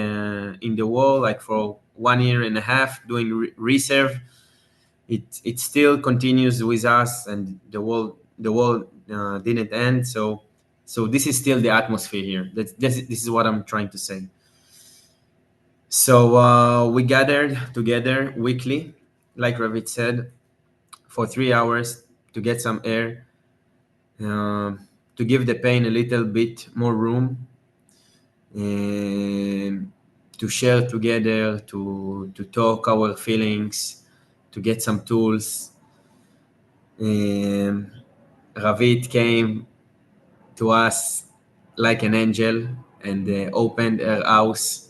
Speaker 7: the war like for 1.5 years doing reserve. It still continues with us, and the world didn't end. So this is still the atmosphere here. This is what I'm trying to say. So we gathered together weekly, like Ravit said, for 3 hours to get some air, to give the pain a little bit more room. And share together, to talk our feelings, to get some tools. Ravit came to us like an angel and opened her house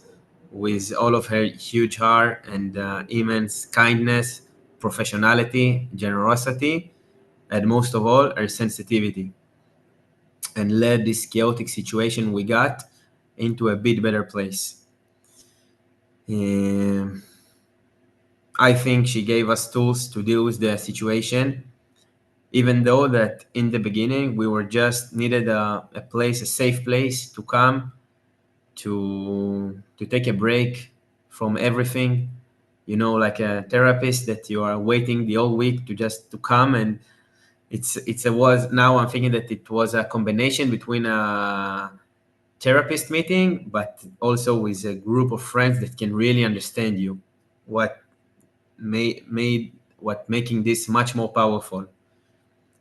Speaker 7: with all of her huge heart and immense kindness, professionality, generosity, and most of all, her sensitivity, and led this chaotic situation we got into a bit better place. I think she gave us tools to deal with the situation, even though that in the beginning we were just needed a place, a safe place to come to take a break from everything, you know, like a therapist that you are waiting the whole week to come. And now I'm thinking that it was a combination between a therapist meeting, but also with a group of friends that can really understand you. What making this much more powerful,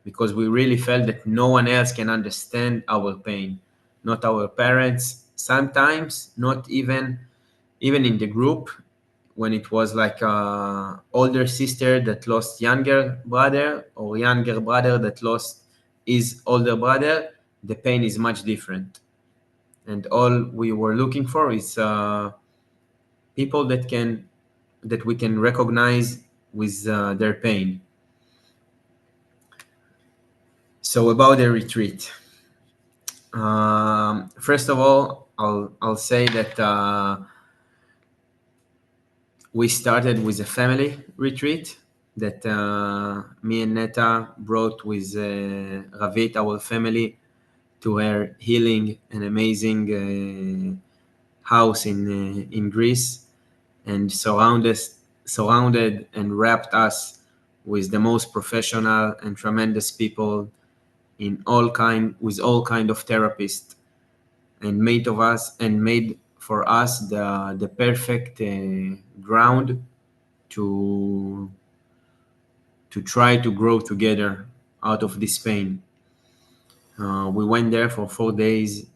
Speaker 7: because we really felt that no one else can understand our pain, not our parents, sometimes not even in the group, when it was like a older sister that lost younger brother, or younger brother that lost his older brother, the pain is much different. And all we were looking for is people that we can recognize with their pain. So about the retreat, first of all, I'll say that we started with a family retreat that me and Neta brought with Ravit, our family, to her healing and amazing house in Greece, and surrounded and wrapped us with the most professional and tremendous people with all kind of therapists, and made for us the perfect ground to try to grow together out of this pain. We went there for 4 days,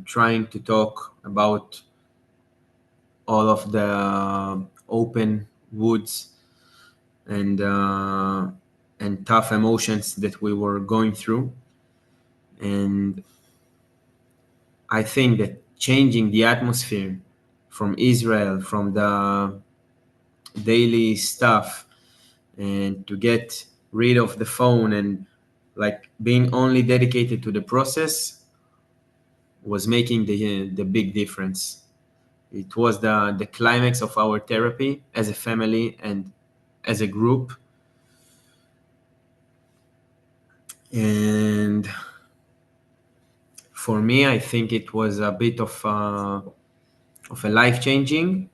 Speaker 7: trying to talk about all of the open woods and tough emotions that we were going through. And I think that changing the atmosphere from Israel, from the daily stuff, and to get rid of the phone and like being only dedicated to the process, was making the big difference. It was the climax of our therapy as a family and as a group. And for me, I think it was a bit of a life-changing,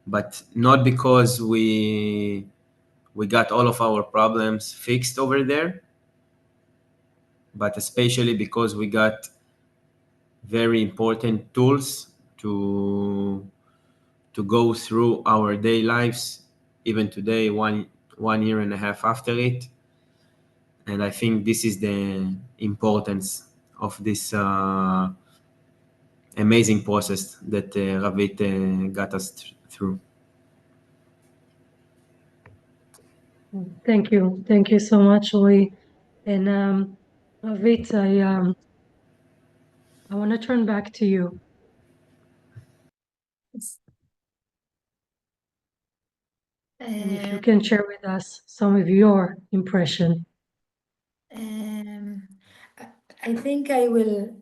Speaker 7: but not because we got all of our problems fixed over there, but especially because we got very important tools to go through our day lives, even today, 1.5 years after it. And I think this is the importance of this amazing process that Ravit got us through.
Speaker 2: Thank you. Thank you so much, Roy. And Ravit, I want to turn back to you. And if you can share with us some of your impression.
Speaker 3: I think I will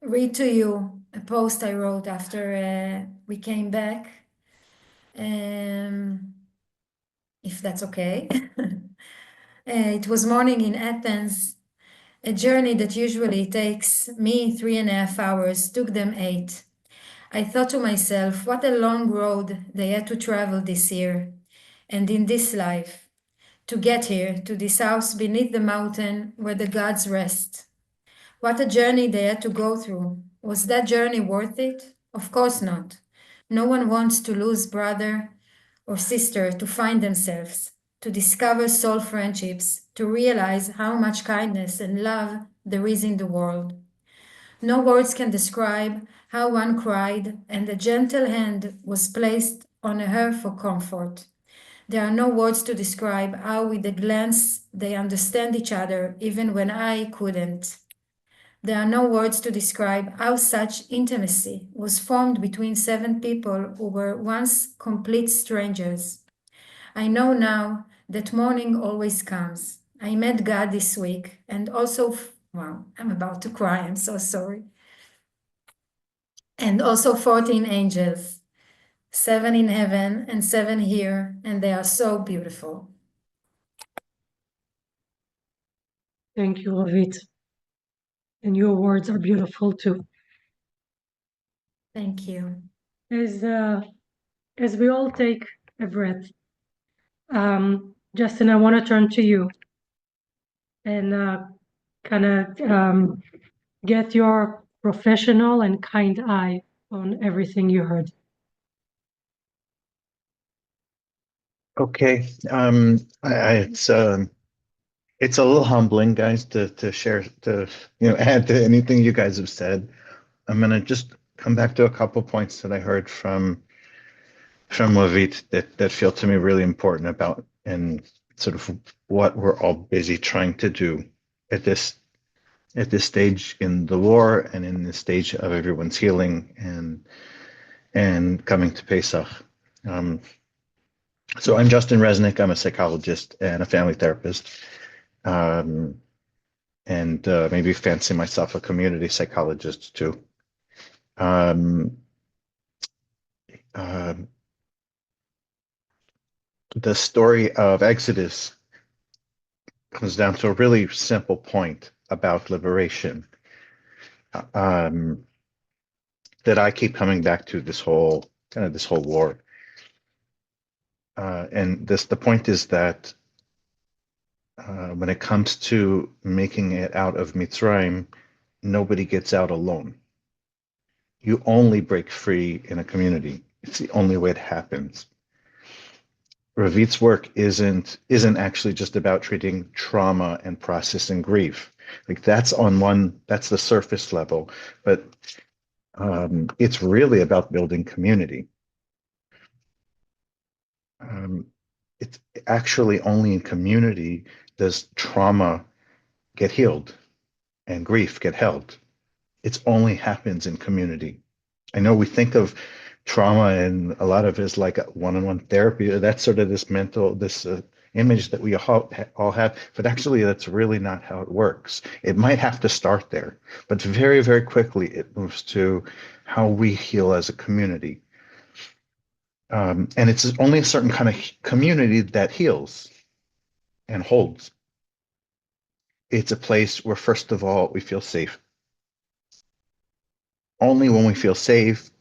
Speaker 3: read to you a post I wrote after we came back, if that's okay. It was morning in Athens. A journey that usually takes me 3.5 hours took them 8. I thought to myself, what a long road they had to travel this year, and in this life, to get here, to this house beneath the mountain where the gods rest. What a journey they had to go through. Was that journey worth it? Of course not. No one wants to lose brother or sister, to find themselves, to discover soul friendships, to realize how much kindness and love there is in the world. No words can describe how one cried, and a gentle hand was placed on her for comfort. There are no words to describe how, with a glance, they understand each other, even when I couldn't. There are no words to describe how such intimacy was formed between 7 people who were once complete strangers. I know now that morning always comes. I met God this week, and also, wow, I'm about to cry, I'm so sorry. And also 14 angels, 7 in heaven and 7 here, and they are so beautiful.
Speaker 2: Thank you, Ravit. And your words are beautiful too.
Speaker 3: Thank you.
Speaker 2: As we all take a breath, Justin, I want to turn to you and kind of get your professional and kind eye on everything you heard.
Speaker 19: Okay, it's a little humbling, guys, to share, to add to anything you guys have said. I'm gonna just come back to a couple points that I heard from Lavit that feel to me really important about and sort of what we're all busy trying to do at this stage in the war and in this stage of everyone's healing and coming to Pesach. So I'm Justin Resnick. I'm a psychologist and a family therapist, and maybe fancy myself a community psychologist too. The story of Exodus comes down to a really simple point about liberation that I keep coming back to this whole war. And the point is that when it comes to making it out of Mitzrayim, nobody gets out alone. You only break free in a community. It's the only way it happens. Ravit's work isn't actually just about treating trauma and processing grief. Like that's the surface level, but it's really about building community. It's actually only in community does trauma get healed and grief get held. It only happens in community. I know we think of trauma and a lot of it is like a one-on-one therapy. That's sort of this image that we all have, but actually that's really not how it works. It might have to start there, but very, very quickly it moves to how we heal as a community. And it's only a certain kind of community that heals and holds. It's a place where, first of all, we feel safe. Only when we feel safe,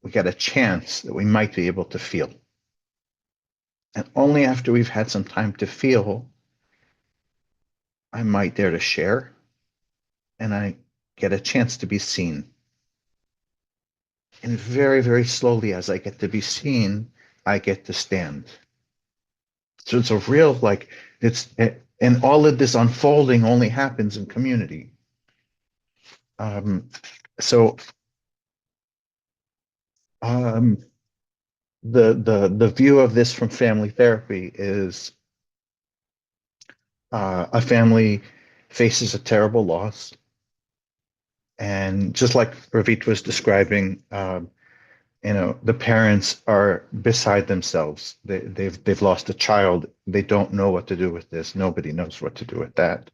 Speaker 19: we get a chance that we might be able to feel. And only after we've had some time to feel, I might dare to share, and I get a chance to be seen. And very, very slowly, as I get to be seen, I get to stand. So it's a real, and all of this unfolding only happens in community. The view of this from family therapy is a family faces a terrible loss, and just like Ravit was describing, the parents are beside themselves. They've lost a child. They don't know what to do with this. Nobody knows what to do with that.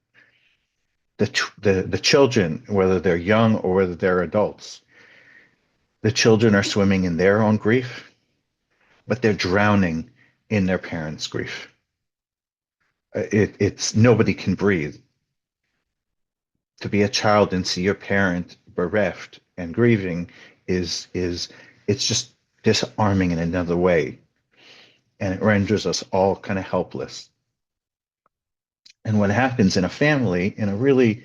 Speaker 19: The children, whether they're young or whether they're adults, the children are swimming in their own grief, but they're drowning in their parents' grief. It's nobody can breathe. To be a child and see your parent bereft and grieving it's just disarming in another way, and it renders us all kind of helpless. And what happens in a family, in a really,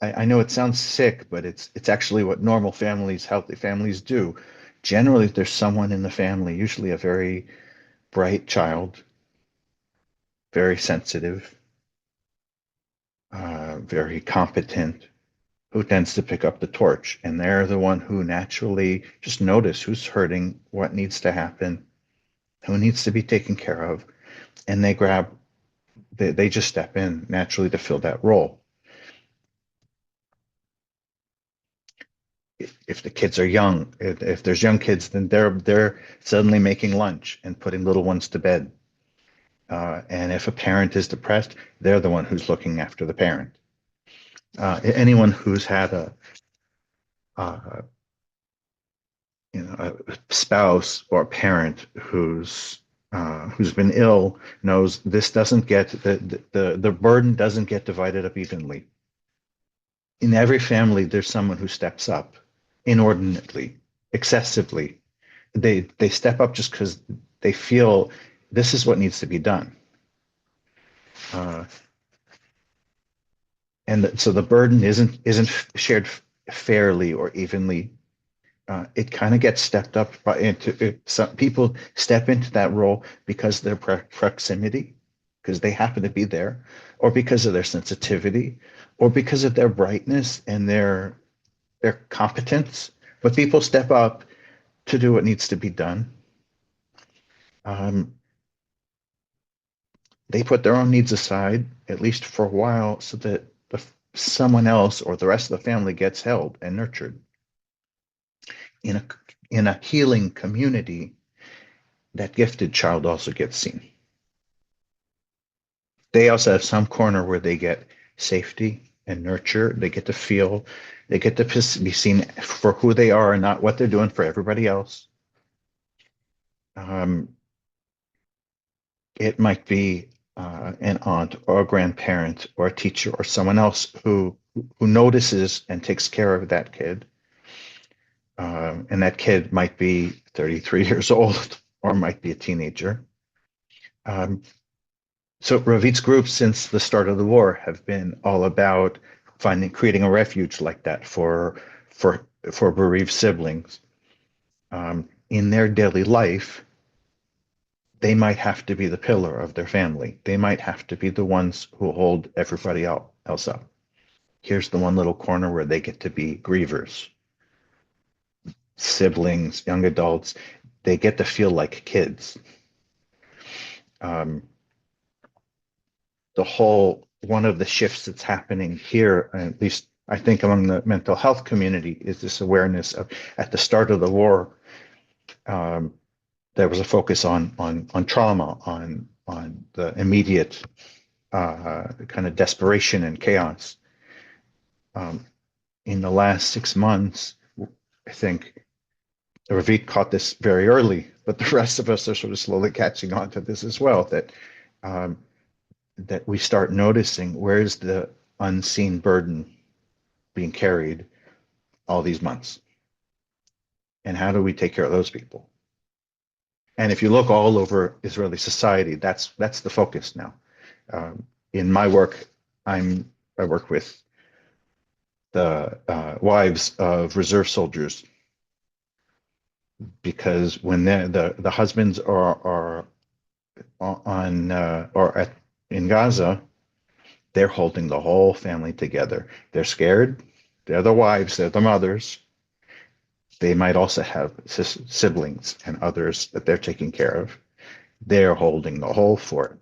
Speaker 19: I know it sounds sick, but it's actually what normal families, healthy families do. Generally, there's someone in the family, usually a very bright child, very sensitive, very competent, who tends to pick up the torch, and they're the one who naturally just notice who's hurting, what needs to happen, who needs to be taken care of, and they just step in naturally to fill that role. If the kids are young, if there's young kids, then they're suddenly making lunch and putting little ones to bed. And if a parent is depressed, they're the one who's looking after the parent. Anyone who's had a spouse or a parent who's been ill knows this doesn't get the burden doesn't get divided up evenly. In every family, there's someone who steps up inordinately, excessively. They step up just because they feel this is what needs to be done. So the burden isn't shared fairly or evenly. It kind of gets stepped up some people step into that role because of their proximity, because they happen to be there, or because of their sensitivity, or because of their brightness and their competence. But people step up to do what needs to be done. They put their own needs aside, at least for a while, so that someone else or the rest of the family gets held and nurtured. In a healing community, that gifted child also gets seen. They also have some corner where they get safety and nurture. They get to be seen for who they are and not what they're doing for everybody else. It might be an aunt or a grandparent or a teacher or someone else who notices and takes care of that kid. And that kid might be 33 years old or might be a teenager. So Ravit's groups since the start of the war have been all about creating a refuge like that for bereaved siblings. In their daily life, they might have to be the pillar of their family. They might have to be the ones who hold everybody else up. Here's the one little corner where they get to be grievers. Siblings, young adults, they get to feel like kids. One of the shifts that's happening here, at least I think among the mental health community, is this awareness of, at the start of the war, there was a focus on trauma, on the immediate kind of desperation and chaos. In the last 6 months, I think Ravit caught this very early, but the rest of us are sort of slowly catching on to this as well, that we start noticing where's the unseen burden being carried all these months. And how do we take care of those people? And if you look all over Israeli society, that's the focus now. In my work, I work with the wives of reserve soldiers, because when the husbands are in Gaza, they're holding the whole family together. They're scared. They're the wives. They're the mothers. They might also have siblings and others that they're taking care of. They're holding the whole fort.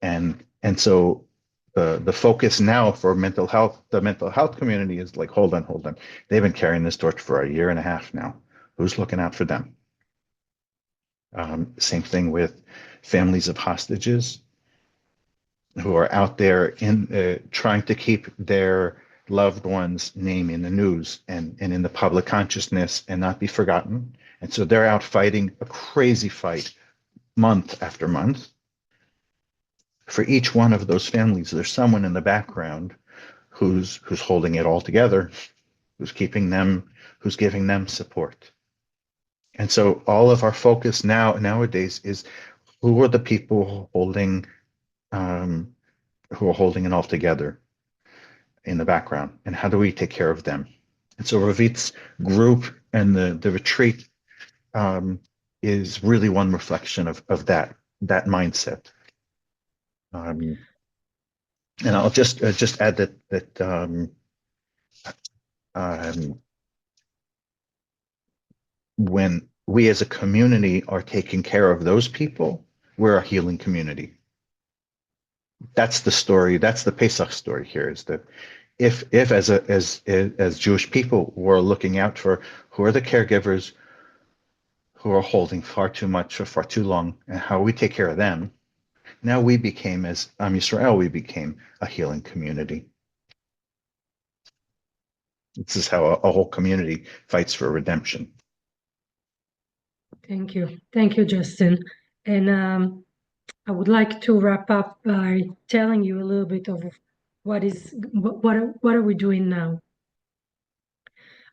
Speaker 19: And so the focus now for mental health, the mental health community is like, hold on. They've been carrying this torch for 1.5 years now. Who's looking out for them? Same thing with families of hostages who are out there trying to keep their loved one's name in the news and in the public consciousness and not be forgotten. And so they're out fighting a crazy fight month after month. For each one of those families, there's someone in the background who's holding it all together, who's giving them support. And so all of our focus nowadays is who are the people holding it all together in the background, and how do we take care of them? And so Ravit's group and the retreat is really one reflection of that mindset. And I'll just add that when we as a community are taking care of those people, we're a healing community. That's the story. That's the Pesach story here, is that if as Jewish people, we're looking out for who are the caregivers who are holding far too much for far too long, and how we take care of them, now we became, as Am Yisrael, we became a healing community. This is how a whole community fights for redemption.
Speaker 2: Thank you. Thank you, Justin. And I would like to wrap up by telling you a little bit of what are we doing now.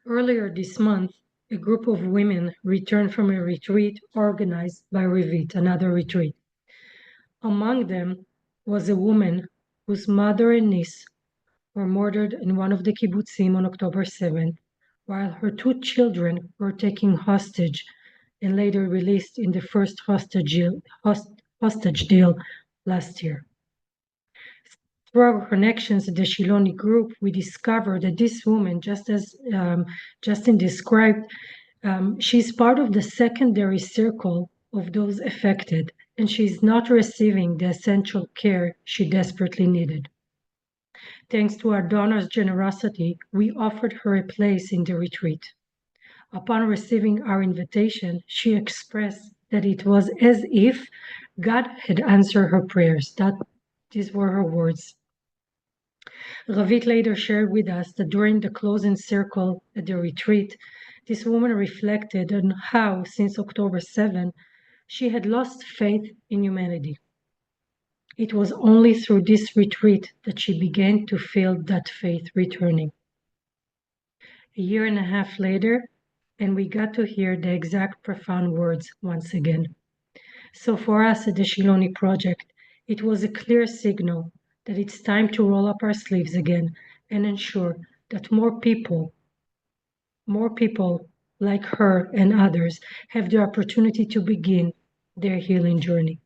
Speaker 2: Earlier this month, a group of women returned from a retreat organized by Revit, another retreat. Among them was a woman whose mother and niece were murdered in one of the kibbutzim on October 7th, while her 2 children were taken hostage and later released in the first hostage deal last year. Through our connections at the Shiloni group, we discovered that this woman, just as Justin described, she's part of the secondary circle of those affected, and she's not receiving the essential care she desperately needed. Thanks to our donors' generosity, we offered her a place in the retreat. Upon receiving our invitation, she expressed that it was as if God had answered her prayers. These were her words. Ravit later shared with us that during the closing circle at the retreat, this woman reflected on how, since October 7, she had lost faith in humanity. It was only through this retreat that she began to feel that faith returning. A year and a half later, and we got to hear the exact profound words once again. So for us at the Shiloni Project, it was a clear signal that it's time to roll up our sleeves again and ensure that more people like her and others have the opportunity to begin their healing journey.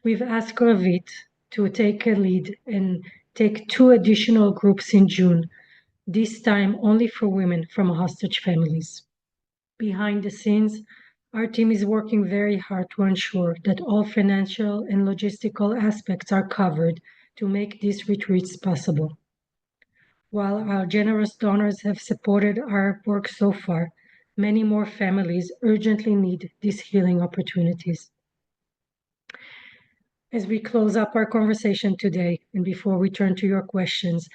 Speaker 2: We've asked Ravit to take a lead and take 2 additional groups in June, this time only for women from hostage families. Behind the scenes, our team is working very hard to ensure that all financial and logistical aspects are covered to make these retreats possible. While our generous donors have supported our work so far, many more families urgently need these healing opportunities. As we close up our conversation today, and before we turn to your questions,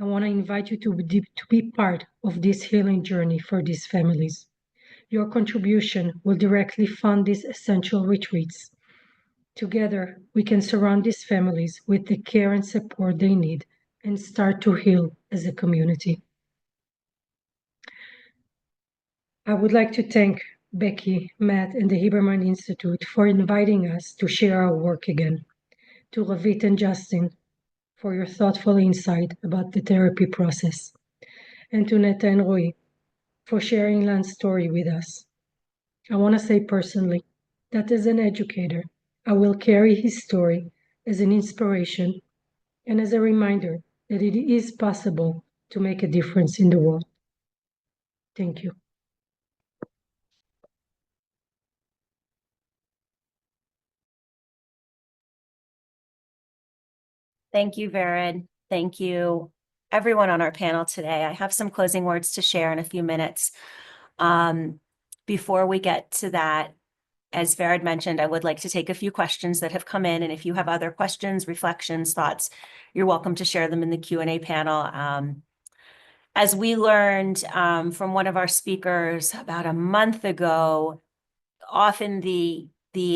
Speaker 2: I want to invite you to be part of this healing journey for these families. Your contribution will directly fund these essential retreats. Together, we can surround these families with the care and support they need and start to heal as a community. I would like to thank Becky, Matt, and the Heberman Institute for inviting us to share our work again. To Ravit and Justin for your thoughtful insight about the therapy process. And to Netta and Roy for sharing Lan's story with us. I want to say personally that as an educator, I will carry his story as an inspiration and as a reminder that it is possible to make a difference in the world. Thank you.
Speaker 1: Thank you, Vered. Thank you, everyone on our panel today. I have some closing words to share in a few minutes. Before we get to that, as Vered mentioned, I would like to take a few questions that have come in, and if you have other questions, reflections, thoughts, you're welcome to share them in the Q&A panel. As we learned from one of our speakers about a month ago, often the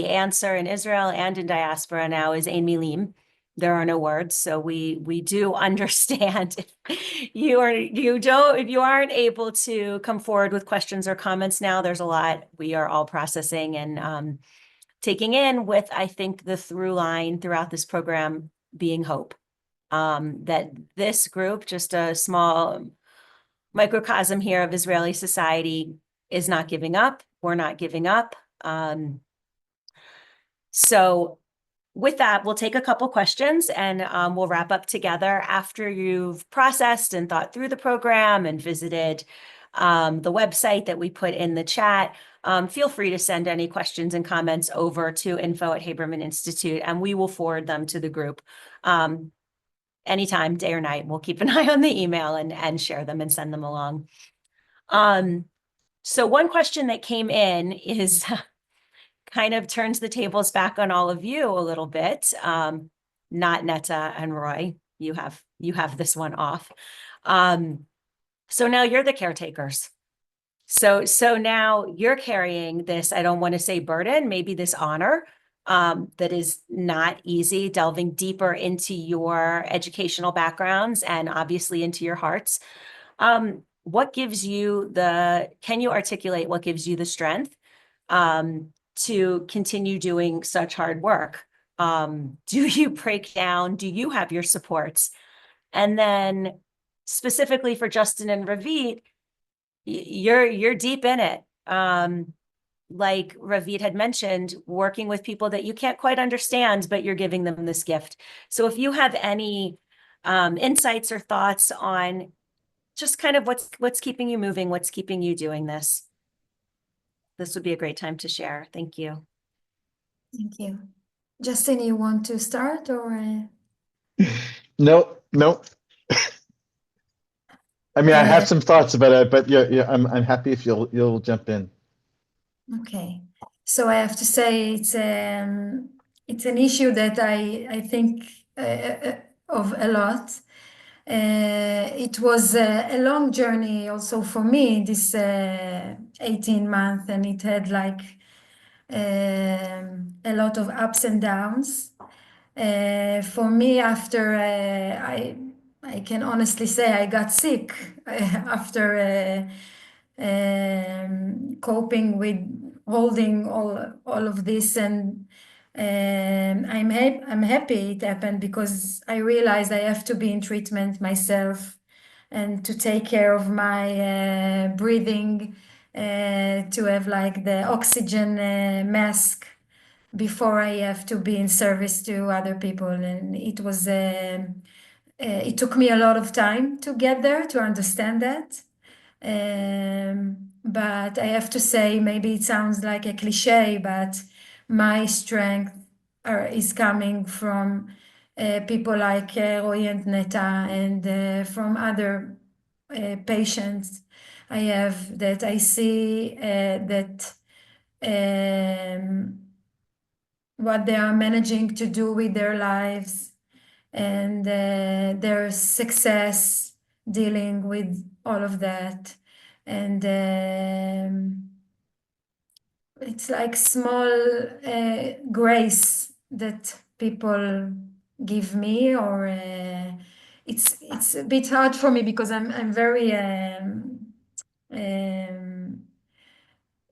Speaker 1: answer in Israel and in diaspora now is ein milim. There are no words, so we do understand. If you aren't able to come forward with questions or comments now, there's a lot we are all processing and taking in, with, I think, the through line throughout this program being hope. That this group, just a small microcosm here of Israeli society, is not giving up. We're not giving up. So with that, we'll take a couple questions and we'll wrap up together after you've processed and thought through the program and visited the website that we put in the chat. Feel free to send any questions and comments over to info@Haberman Institute, and we will forward them to the group anytime, day or night. We'll keep an eye on the email and share them and send them along. So one question that came in is kind of turns the tables back on all of you a little bit. Not Netta and Roy, you have this one off. So now you're the caretakers. So now you're carrying this, I don't want to say burden, maybe this honor that is not easy, delving deeper into your educational backgrounds and obviously into your hearts. What gives you can you articulate what gives you the strength to continue doing such hard work? Do you break down? Do you have your supports? And then specifically for Justin and Ravit, you're deep in it. Like Ravit had mentioned, working with people that you can't quite understand, but you're giving them this gift. So if you have any insights or thoughts on just kind of what's keeping you moving, what's keeping you doing this would be a great time to share. Thank you.
Speaker 3: Thank you. Justin, you want to start or?
Speaker 19: No. I mean, I have some thoughts about it, but yeah, I'm happy if you'll jump in.
Speaker 3: Okay, so I have to say it's an issue that I think of a lot. It was a long journey also for me, this 18 months, and it had like a lot of ups and downs. For me, after I can honestly say I got sick after coping with holding all of this, and I'm happy it happened because I realized I have to be in treatment myself and to take care of my breathing, to have like the oxygen mask before I have to be in service to other people. And it was it took me a lot of time to get there, to understand that. But I have to say, maybe it sounds like a cliche, but my strength is coming from people like Roy and Netta, and from other patients I have, that I see that what they are managing to do with their lives and their success dealing with all of that. And it's like small grace that people give me, or it's a bit hard for me because I'm very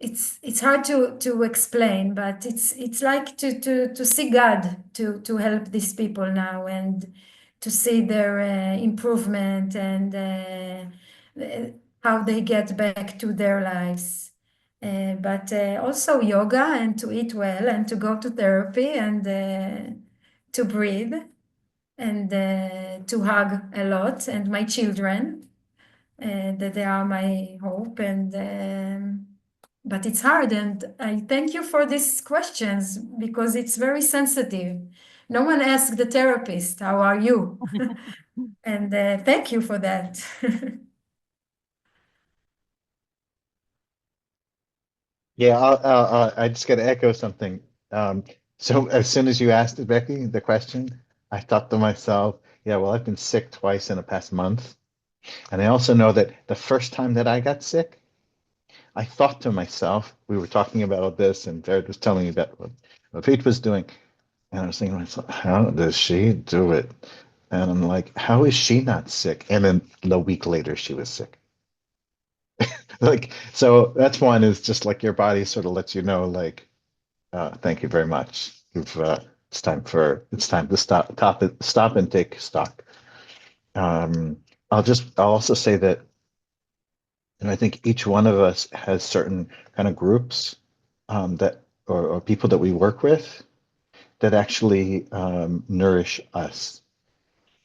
Speaker 3: it's hard to explain, but it's like to see God to help these people now and to see their improvement and how they get back to their lives. But also yoga, and to eat well, and to go to therapy, and to breathe, and to hug a lot, and my children, that they are my hope. And but it's hard, and I thank you for these questions because it's very sensitive. No one asked the therapist, "How are you?" And thank you for that.
Speaker 19: Yeah, I just got to echo something. So as soon as you asked Becky the question, I thought to myself, yeah, well, I've been sick twice in the past month. And I also know that the first time that I got sick, I thought to myself, we were talking about this, and Jared was telling me about what Pete was doing. And I was thinking to myself, how does she do it? And I'm like, how is she not sick? And then a week later, she was sick. Like, so that's one, is just like your body sort of lets you know, like, thank you very much. It's time to stop and take stock. I'll also say that, and I think each one of us has certain kind of groups that or people that we work with that actually nourish us.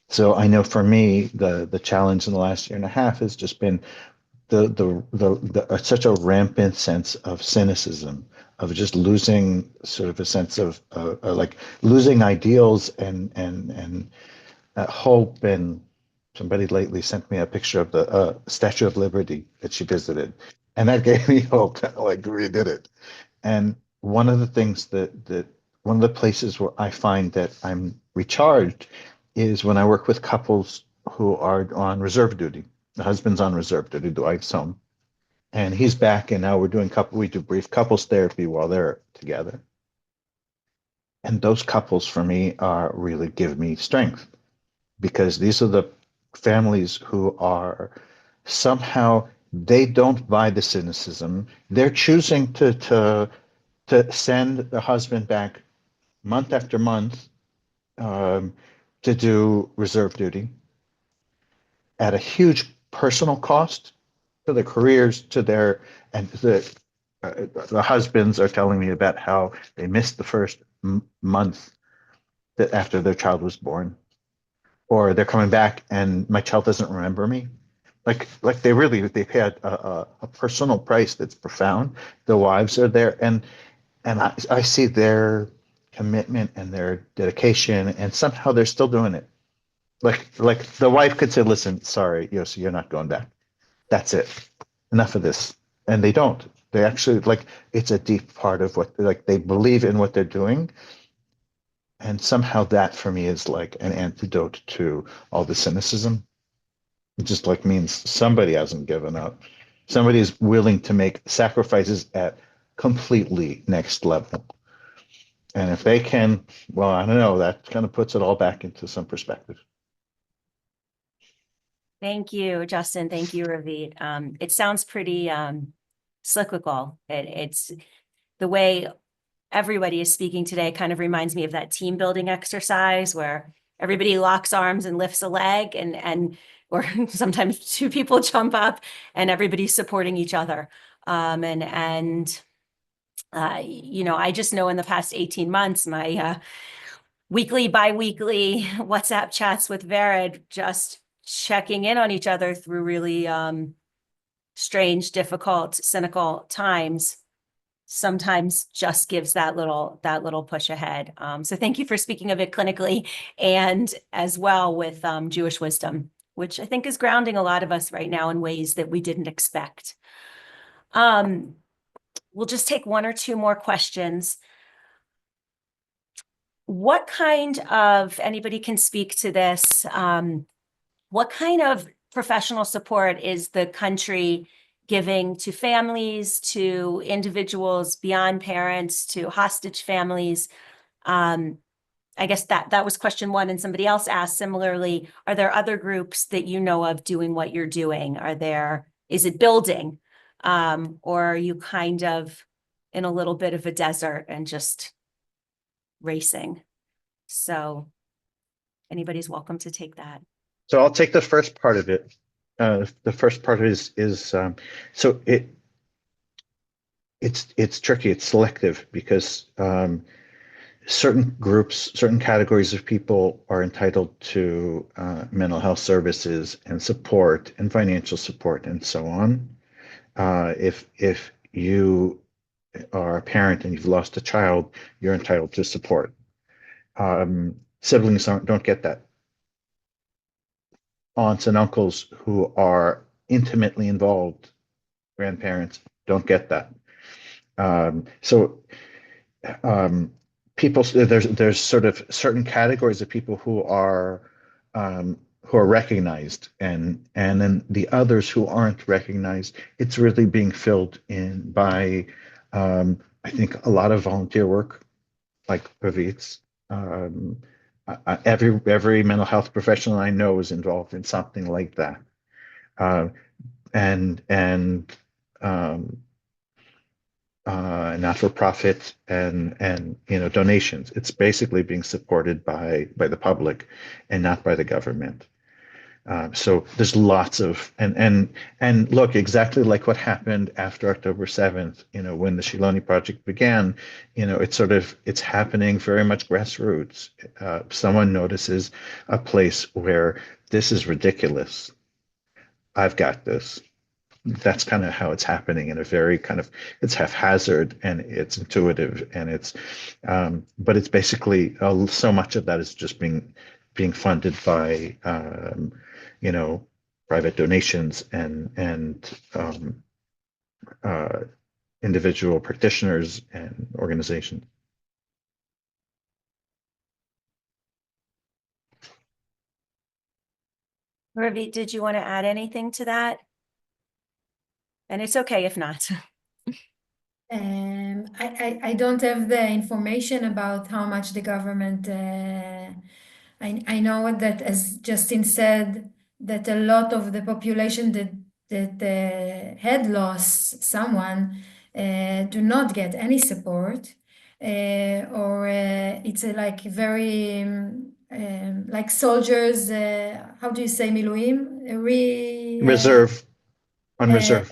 Speaker 19: So I know for me, the challenge in the last year and a half has just been such a rampant sense of cynicism, of just losing sort of a sense of like losing ideals and hope. And somebody lately sent me a picture of the Statue of Liberty that she visited, and that gave me hope. Like, we did it. And one of the things that one of the places where I find that I'm recharged is when I work with couples who are on reserve duty. The husband's on reserve duty, the wife's home, and he's back. And now we do brief couples therapy while they're together. And those couples for me really give me strength, because these are the families who are somehow, they don't buy the cynicism. They're choosing to send the husband back month after month to do reserve duty at a huge personal cost to their careers, and the husbands are telling me about how they missed the first month that after their child was born, or they're coming back and my child doesn't remember me. Like they pay a personal price that's profound. The wives are there, and I see their commitment and their dedication, and somehow they're still doing it. Like the wife could say, "Listen, sorry, Yossi, you're not going back. That's it. Enough of this." And they don't. They actually, like, it's a deep part of what, like, they believe in what they're doing. And somehow that for me is like an antidote to all the cynicism. It just like means somebody hasn't given up. Somebody is willing to make sacrifices at completely next level. And if they can, well, I don't know, that kind of puts it all back into some perspective.
Speaker 1: Thank you, Justin. Thank you, Ravit. It sounds pretty cyclical. It's the way everybody is speaking today kind of reminds me of that team building exercise where everybody locks arms and lifts a leg, and or sometimes two people jump up and everybody's supporting each other. You know, I just know in the past 18 months, my weekly, bi-weekly WhatsApp chats with Vered, just checking in on each other through really strange, difficult, cynical times, sometimes just gives that little push ahead. So thank you for speaking of it clinically and as well with Jewish wisdom, which I think is grounding a lot of us right now in ways that we didn't expect. We'll just take one or two more questions. What kind of, anybody can speak to this, what kind of professional support is the country giving to families, to individuals beyond parents, to hostage families? I guess that was question one, and somebody else asked similarly, are there other groups that you know of doing what you're doing? Is it building? Or are you kind of in a little bit of a desert and just racing? So anybody's welcome to take that.
Speaker 19: So I'll take the first part of it. The first part is so it's tricky. It's selective because certain groups, certain categories of people are entitled to mental health services and support and financial support and so on. If you are a parent and you've lost a child, you're entitled to support. Siblings don't get that. Aunts and uncles who are intimately involved, grandparents, don't get that. People, there's sort of certain categories of people who are recognized, and then the others who aren't recognized, it's really being filled in by I think a lot of volunteer work, like Ravit's. Every mental health professional I know is involved in something like that, and not-for-profit and donations. It's basically being supported by the public and not by the government. So there's lots of and look, exactly like what happened after October 7th, when the Shiloni Project began, it's happening very much grassroots. Someone notices a place where this is ridiculous. I've got this. That's kind of how it's happening in a very it's haphazard and it's intuitive and but it's basically so much of that is just being funded by private donations and individual practitioners and organizations.
Speaker 1: Ravi, did you want to add anything to that? And it's okay if not.
Speaker 3: I don't have the information about how much the government. I know that, as Justin said, that a lot of the population that had lost someone do not get any support, or it's like very like soldiers. How do you say miluim?
Speaker 19: Reserve, on reserve.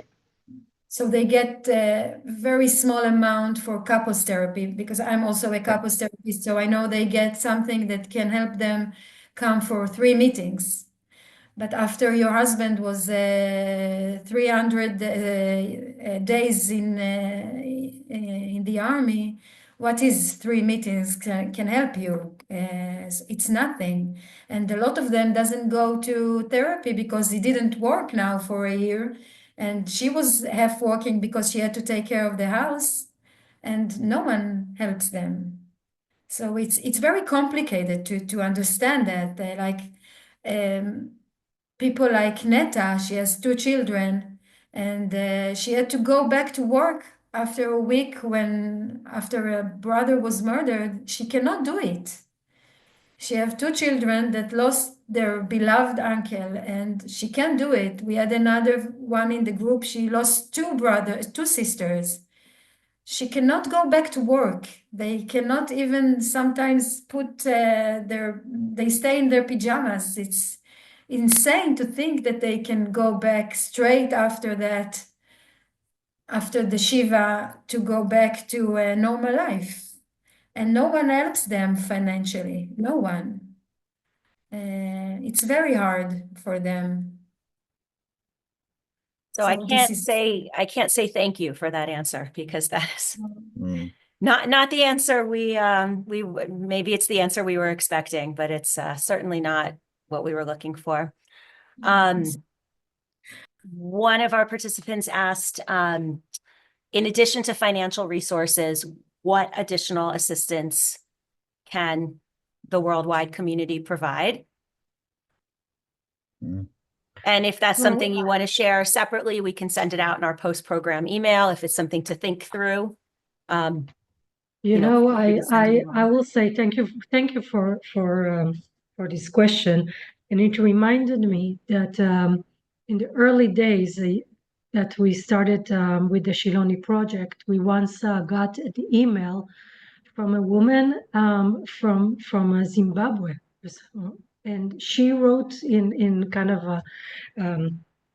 Speaker 3: So they get a very small amount for couples therapy, because I'm also a couples therapist. So I know they get something that can help them come for 3 meetings. But after your husband was 300 days in the army, what is 3 meetings can help you? It's nothing. And a lot of them doesn't go to therapy because it didn't work now for a year. And she was half working because she had to take care of the house, and no one helps them. So it's very complicated to understand that. People like Netta, she has 2 children, and she had to go back to work after a week after a brother was murdered. She cannot do it. She have 2 children that lost their beloved uncle, and she can't do it. We had another one in the group. She lost 2 sisters. She cannot go back to work. They cannot even sometimes they stay in their pajamas. It's insane to think that they can go back straight after that, after the Shiva, to go back to a normal life. And no one helps them financially. No one. It's very hard for them.
Speaker 1: So I can't say thank you for that answer, because that is not the answer maybe it's the answer we were expecting, but it's certainly not what we were looking for. One of our participants asked, in addition to financial resources, what additional assistance can the worldwide community provide? And if that's something you want to share separately, we can send it out in our post-program email if it's something to think through.
Speaker 2: I will say thank you for this question, and it reminded me that in the early days that we started with the Shiloni Project, we once got the email from a woman from Zimbabwe, and she wrote in kind of a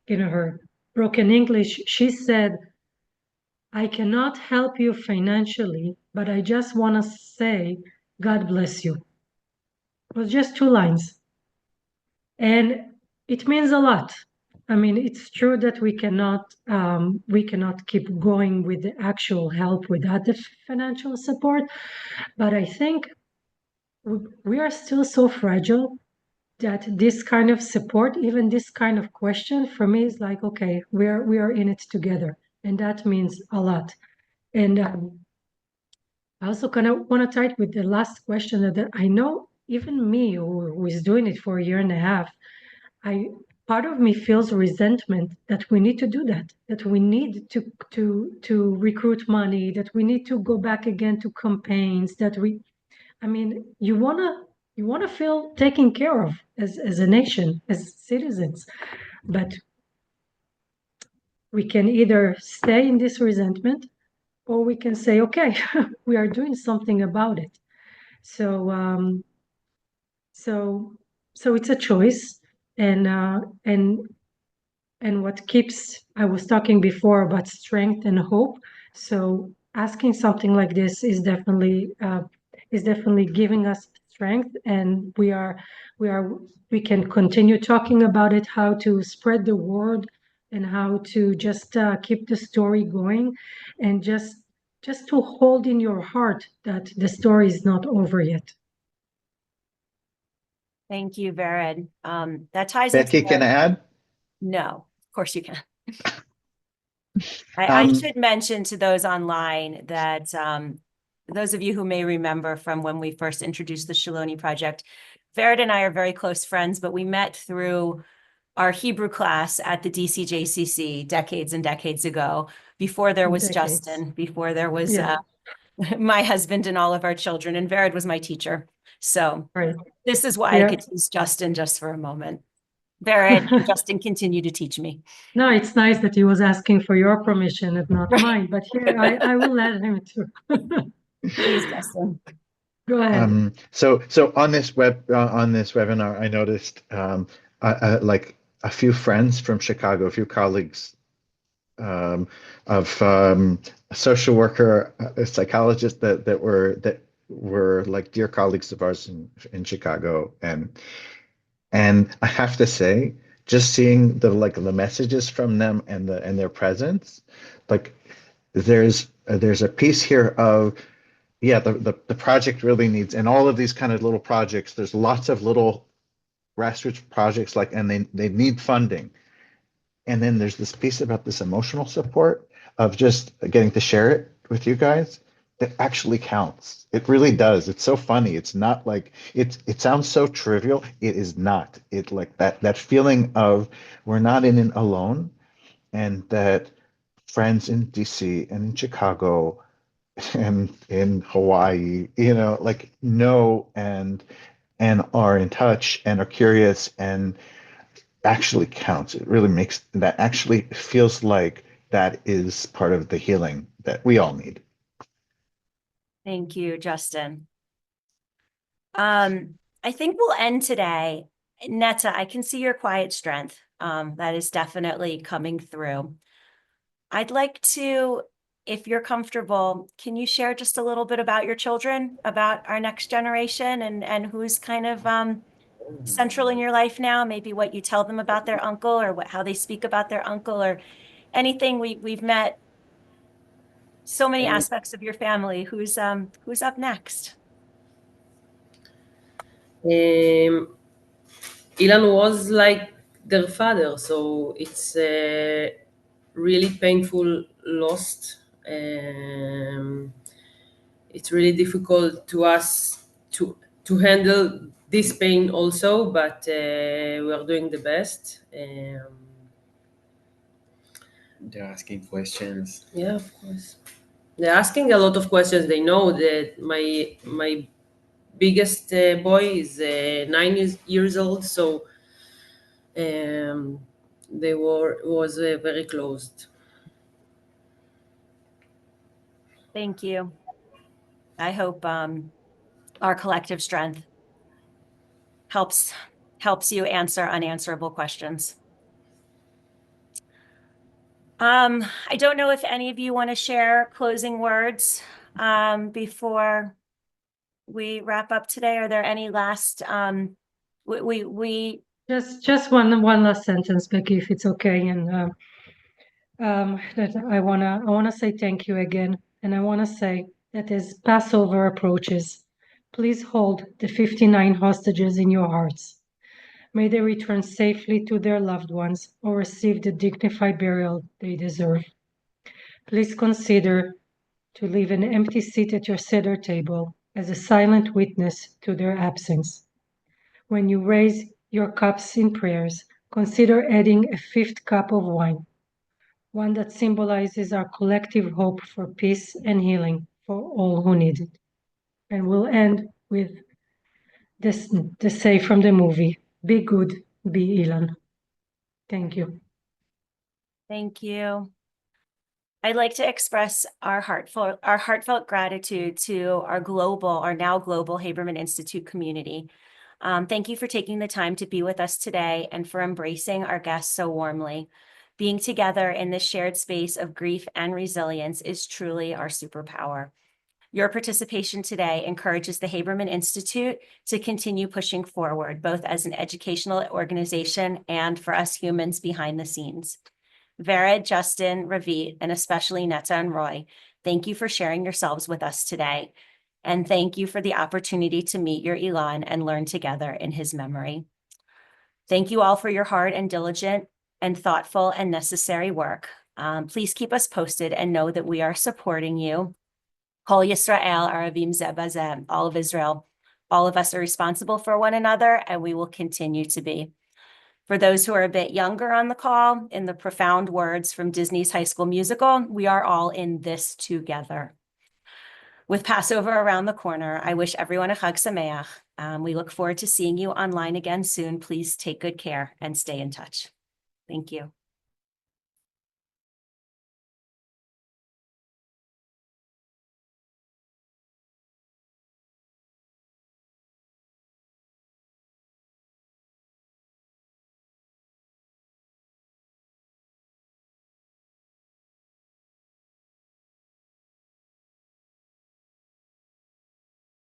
Speaker 2: her broken English. She said, "I cannot help you financially, but I just want to say, God bless you." It was just 2 lines. And it means a lot. I mean, it's true that we cannot keep going with the actual help without the financial support, but I think we are still so fragile that this kind of support, even this kind of question, for me is like, okay, we are in it together, and that means a lot. And I also kind of want to tie it with the last question that I know even me, who is doing it for a year and a half, part of me feels resentment that we need to do that we need to recruit money, that we need to go back again to campaigns, you want to feel taken care of as a nation, as citizens, but we can either stay in this resentment, or we can say, okay, we are doing something about it. So it's a choice. and what keeps, I was talking before about strength and hope. So asking something like this is definitely giving us strength, and we can continue talking about it, how to spread the word and how to just keep the story going, and just to hold in your heart that the story is not over yet.
Speaker 1: Thank you, Vered. That ties
Speaker 19: Becky,
Speaker 1: into
Speaker 19: can I add?
Speaker 1: No, of course you can. I should mention to those online that those of you who may remember from when we first introduced the Shiloni Project, Vered and I are very close friends, but we met through our Hebrew class at the DCJCC decades and decades ago, before there was Justin, before there was my husband and all of our children, and Vered was my teacher. So this is why I could use Justin just for a moment. Vered and Justin continue to teach me.
Speaker 2: No, it's nice that he was asking for your permission and not mine, but here I will let him too.
Speaker 1: Please, Justin.
Speaker 2: Go ahead.
Speaker 19: So on this webinar, I noticed like a few friends from Chicago, a few colleagues of a social worker, a psychologist that were like dear colleagues of ours in Chicago, and I have to say, just seeing the messages from them and their presence, like there's a piece here of the project really needs, and all of these kind of little projects, there's lots of little grassroots projects and they need funding. And then there's this piece about this emotional support of just getting to share it with you guys that actually counts. It really does. It's so funny. It's not like it sounds so trivial. It is not. It like that feeling of we're not in it alone, and that friends in DC and in Chicago and in Hawaii, know and are in touch and are curious and actually counts. It really makes that actually feels like that is part of the healing that we all need.
Speaker 1: Thank you, Justin. I think we'll end today. Netta, I can see your quiet strength. That is definitely coming through. I'd like to, if you're comfortable, can you share just a little bit about your children, about our next generation, and who's kind of central in your life now? Maybe what you tell them about their uncle, or how they speak about their uncle, or anything. We've met so many aspects of your family. Who's up next?
Speaker 5: Ilan was like their father, so it's really painful loss. It's really difficult to us to handle this pain also, but we are doing the best.
Speaker 7: They're asking questions.
Speaker 5: Yeah, of course. They're asking a lot of questions. They know that my biggest boy is 9 years old, so they was very closed.
Speaker 1: Thank you. I hope our collective strength helps you answer unanswerable questions. I don't know if any of you want to share closing words before we wrap up today. Are there any last we
Speaker 2: just one last sentence, Becky, if it's okay, and that I wanna say thank you again, and I wanna say that as Passover approaches, please hold the 59 hostages in your hearts. May they return safely to their loved ones or receive the dignified burial they deserve. Please consider to leave an empty seat at your Seder table as a silent witness to their absence. When you raise your cups in prayers, consider adding a 5th cup of wine, one that symbolizes our collective hope for peace and healing for all who need it. And we'll end with the say from the movie, "Be good, be Ilan." Thank you.
Speaker 1: Thank you. I'd like to express our heartfelt gratitude to our now global Haberman Institute community. Thank you for taking the time to be with us today and for embracing our guests so warmly. Being together in this shared space of grief and resilience is truly our superpower. Your participation today encourages the Haberman Institute to continue pushing forward, both as an educational organization and for us humans behind the scenes. Vered, Justin, Ravit, and especially Netta and Roy, thank you for sharing yourselves with us today. And thank you for the opportunity to meet your Elon and learn together in his memory. Thank you all for your hard and diligent and thoughtful and necessary work. Please keep us posted and know that we are supporting you. Kol Yisrael, Aravim Zeh Bazeh, all of Israel. All of us are responsible for one another, and we will continue to be. For those who are a bit younger on the call, in the profound words from Disney's High School Musical, we are all in this together. With Passover around the corner, I wish everyone a Chag Sameach. We look forward to seeing you online again soon. Please take good care and stay in touch. Thank you.